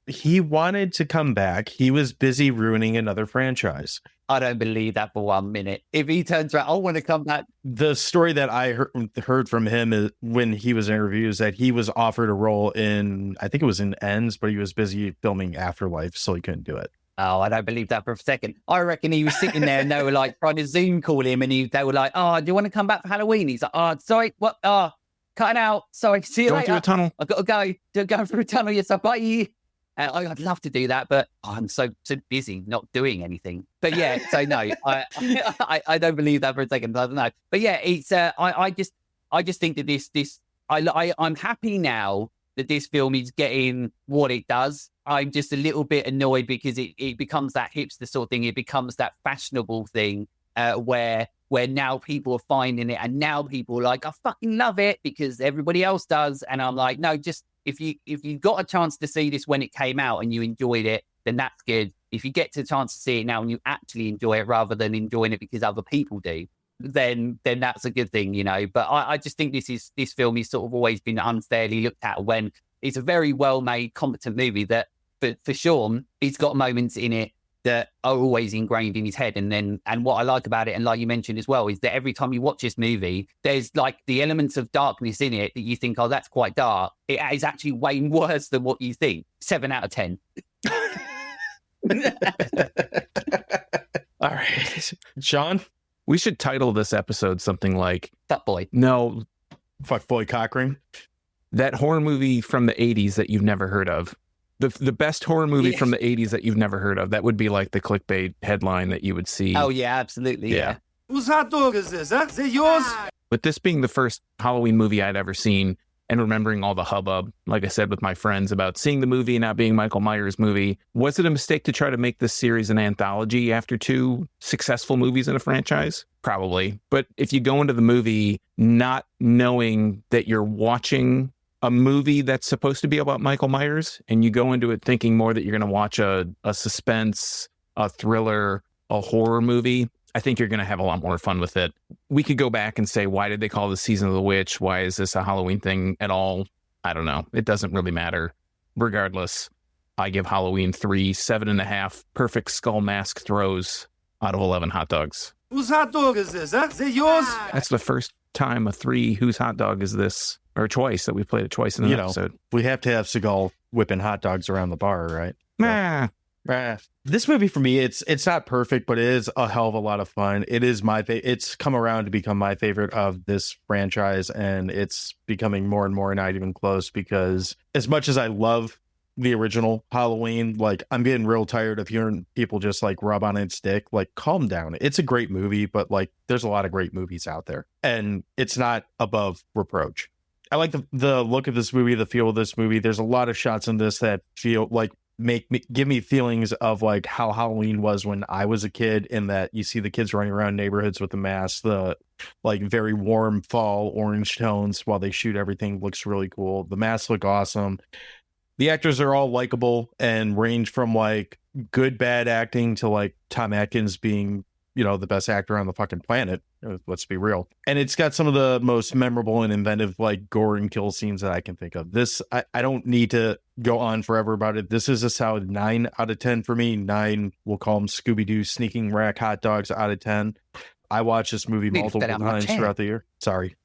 He wanted to come back. He was busy ruining another franchise. I don't believe that for 1 minute. If he turns around, I want to come back. The story that I heard from him is when he was interviewed is that he was offered a role in, I think it was in Ends, but he was busy filming Afterlife, so he couldn't do it. Oh, I don't believe that for a second. I reckon he was sitting there and they were like trying to Zoom call him, and they were like, "Oh, do you want to come back for Halloween?" He's like, "Oh, sorry, what? Oh, cutting out. Sorry, see you Going later. through a tunnel. I've got to go. Going through a tunnel. Yes, bye." I'd love to do that, but I'm so busy not doing anything. But yeah, so no, I don't believe that for a second. I don't know, but yeah, it's I just think that I'm happy now that this film is getting what it does. I'm just a little bit annoyed because it becomes that hipster sort of thing. It becomes that fashionable thing where now people are finding it, and now people are like, I fucking love it because everybody else does, and I'm like, no, just. If you got a chance to see this when it came out and you enjoyed it, then that's good. If you get to the chance to see it now and you actually enjoy it rather than enjoying it because other people do, then that's a good thing, you know. But I just think this film has sort of always been unfairly looked at when it's a very well-made, competent movie that for Sean, it's got moments in it that are always ingrained in his head. And what I like about it, and like you mentioned as well, is that every time you watch this movie, there's like the elements of darkness in it that you think, oh, that's quite dark. It is actually way worse than what you think. 7 out of 10. All right. Sean? We should title this episode something like... Fat Boy. No. Fuck Boy Cockring. That horror movie from the 80s that you've never heard of. The best horror movie from the 80s that you've never heard of. That would be like the clickbait headline that you would see. Oh, yeah, absolutely. Yeah. Whose hot dog is this, huh? Is it yours? With this being the first Halloween movie I'd ever seen, and remembering all the hubbub, like I said, with my friends about seeing the movie not being Michael Myers' movie, was it a mistake to try to make this series an anthology after 2 successful movies in a franchise? Probably. But if you go into the movie not knowing that you're watching a movie that's supposed to be about Michael Myers, and you go into it thinking more that you're going to watch a suspense, a thriller, a horror movie, I think you're going to have a lot more fun with it. We could go back and say, why did they call this Season of the Witch? Why is this a Halloween thing at all? I don't know. It doesn't really matter. Regardless, I give Halloween 3 7.5 perfect skull mask throws out of 11 hot dogs. Whose hot dog is this, huh? Is it yours? That's the first time a 3 whose hot dog is this, or twice that we played it twice in an episode. We have to have Seagal whipping hot dogs around the bar, right? Nah. This movie for me, it's not perfect, but it is a hell of a lot of fun. It is it's come around to become my favorite of this franchise, and it's becoming more and more not even close, because as much as I love the original Halloween, like, I'm getting real tired of hearing people just like rub on its dick. Like, calm down. It's a great movie, but like, there's a lot of great movies out there, and it's not above reproach. I like the look of this movie, the feel of this movie. There's a lot of shots in this that feel like give me feelings of like how Halloween was when I was a kid, in that you see the kids running around neighborhoods with the masks, the like very warm fall orange tones while they shoot. Everything looks really cool. The masks look awesome. The actors are all likable and range from like good, bad acting to like Tom Atkins being, you know, the best actor on the fucking planet. Let's be real. And it's got some of the most memorable and inventive like gore and kill scenes that I can think of. This, I don't need to go on forever about it. This is a solid 9 out of 10 for me. 9, we'll call them Scooby-Doo sneaking rack hot dogs out of 10. I watch this movie multiple times throughout the year. Sorry.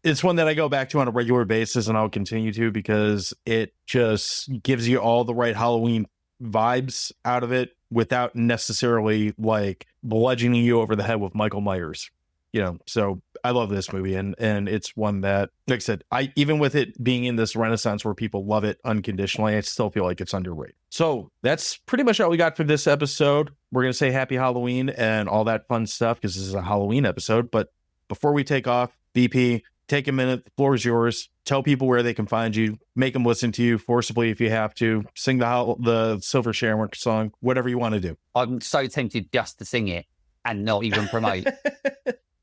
It's one that I go back to on a regular basis, and I'll continue to, because it just gives you all the right Halloween vibes out of it without necessarily like bludgeoning you over the head with Michael Myers, you know. So I love this movie, and it's one that, like I said, even with it being in this renaissance where people love it unconditionally, I still feel like it's underrated. So that's pretty much all we got for this episode. We're gonna say happy Halloween and all that fun stuff, because this is a Halloween episode. But before we take off, BP, take a minute. The floor is yours. Tell people where they can find you. Make them listen to you forcibly if you have to. Sing the Silver Shamrock song, whatever you want to do. I'm so tempted just to sing it and not even promote.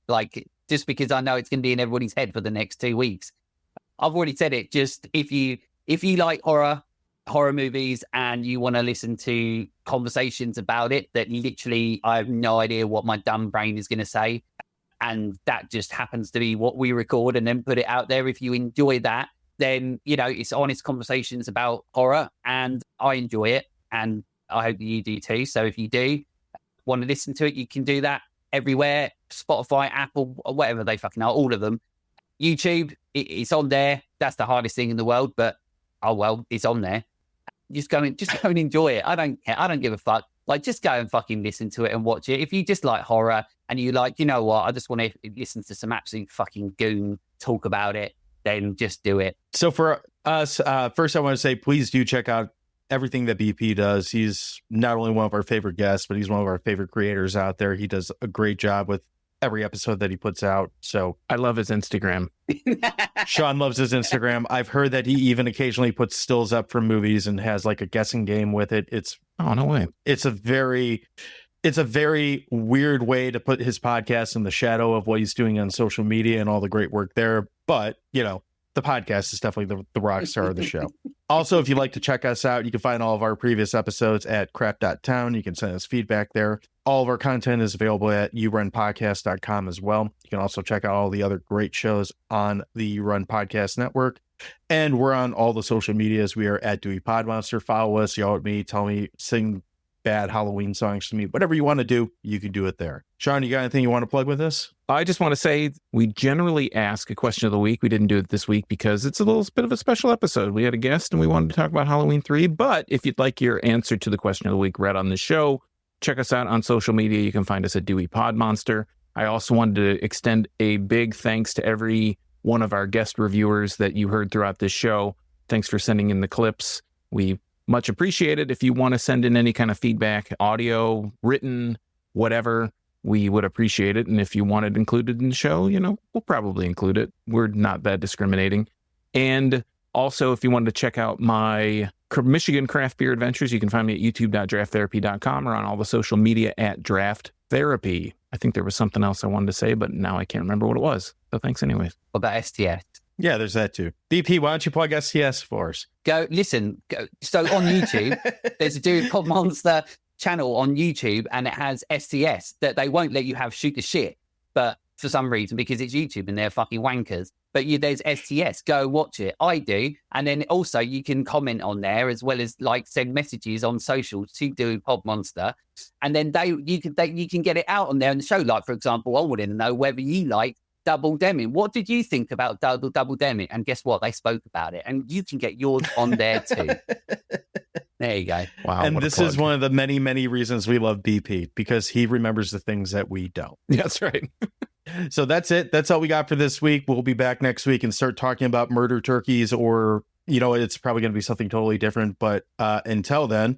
Like, just because I know it's going to be in everybody's head for the next 2 weeks. I've already said it. Just if you like horror movies and you want to listen to conversations about it that literally I have no idea what my dumb brain is going to say, and that just happens to be what we record and then put it out there. If you enjoy that, then, you know, it's honest conversations about horror, and I enjoy it, and I hope you do too. So if you do, want to listen to it, you can do that everywhere. Spotify, Apple, or whatever they fucking are, all of them. YouTube, it's on there. That's the hardest thing in the world, but oh well, it's on there. Just go and enjoy it. I don't care. I don't give a fuck. Like, just go and fucking listen to it and watch it. If you just like horror and you like, you know what, I just want to listen to some absolute fucking goon talk about it, then just do it. So for us, first I want to say, please do check out everything that BP does. He's not only one of our favorite guests, but he's one of our favorite creators out there. He does a great job with every episode that he puts out. So I love his Instagram. Sean loves his Instagram. I've heard that he even occasionally puts stills up from movies and has like a guessing game with it. Oh, no way. It's a very weird way to put his podcast in the shadow of what he's doing on social media and all the great work there. But, you know, the podcast is definitely the rock star of the show. Also, if you'd like to check us out, you can find all of our previous episodes at crap.town. You can send us feedback there. All of our content is available at yourunpodcast.com as well. You can also check out all the other great shows on the You Run Podcast Network. And we're on all the social medias. We are at Dewey Podmonster. Follow us, yell at me, tell me, sing bad Halloween songs to me. Whatever you want to do, you can do it there. Sean, you got anything you want to plug with this? I just want to say we generally ask a question of the week. We didn't do it this week because it's a little bit of a special episode. We had a guest and we wanted to talk about Halloween 3. But if you'd like your answer to the question of the week read on the show, check us out on social media. You can find us at Dewey Podmonster. I also wanted to extend a big thanks to every one of our guest reviewers that you heard throughout this show. Thanks for sending in the clips. We much appreciate it. If you want to send in any kind of feedback, audio, written, whatever, we would appreciate it. And if you want it included in the show, you know, we'll probably include it. We're not that discriminating. And also, if you wanted to check out my Michigan craft beer adventures, you can find me at youtube.drafttherapy.com or on all the social media at Draft Therapy. I think there was something else I wanted to say, but now I can't remember what it was. So thanks anyways. What about STS? Yeah, there's that too. BP, why don't you plug STS for us? Go. So on YouTube, there's a Dewey Pod Monster channel on YouTube, and it has STS that they won't let you have shoot the shit, but for some reason, because it's YouTube and they're fucking wankers. But there's STS. Go watch it. I do, and then also you can comment on there as well as like send messages on social to Dewey Pod Monster, and then you can get it out on there in the show. Like for example, I wanted to know whether you like Double Demi. What did you think about Double Demi? And guess what? They spoke about it, and you can get yours on there too. There you go. Wow. And this is one of the many, many reasons we love BP, because he remembers the things that we don't. That's right. So that's it. That's all we got for this week. We'll be back next week and start talking about murder turkeys, or, you know, it's probably going to be something totally different. But until then,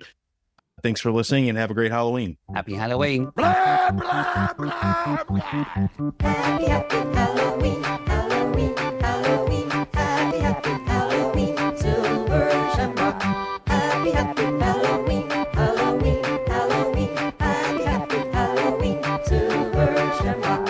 thanks for listening and have a great Halloween. Happy Halloween. Blah, blah, blah, blah. Happy, happy Halloween, Halloween, Halloween. Happy, happy Halloween, Silver Shamrock. Happy, happy Halloween, Halloween, Halloween. Happy, happy Halloween, Silver Shamrock.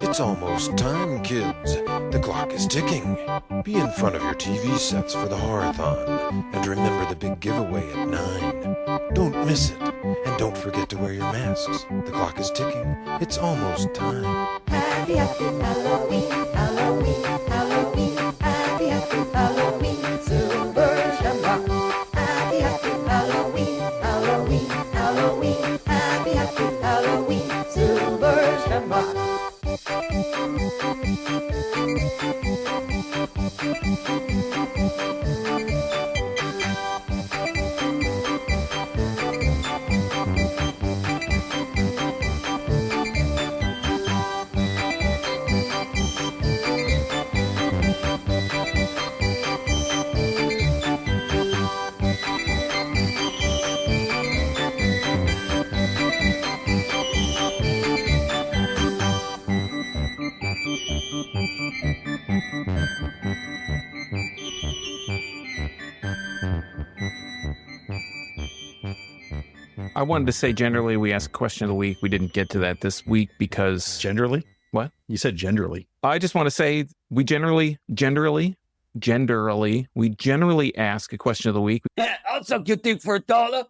It's almost time, kids. The clock is ticking. Be in front of your TV sets for the Horrorthon. And remember the big giveaway at 9. Don't miss it. And don't forget to wear your masks. The clock is ticking. It's almost time. Happy, happy Halloween, Halloween, Halloween. Happy, happy Halloween, Silver Shamrock. Happy, happy Halloween, Halloween, Halloween. Happy, happy Halloween, Silver Shamrock. I wanted to say generally we ask question of the week. We didn't get to that this week because... Generally? What? You said generally. I just want to say we generally ask a question of the week. I'll suck your dick for $1.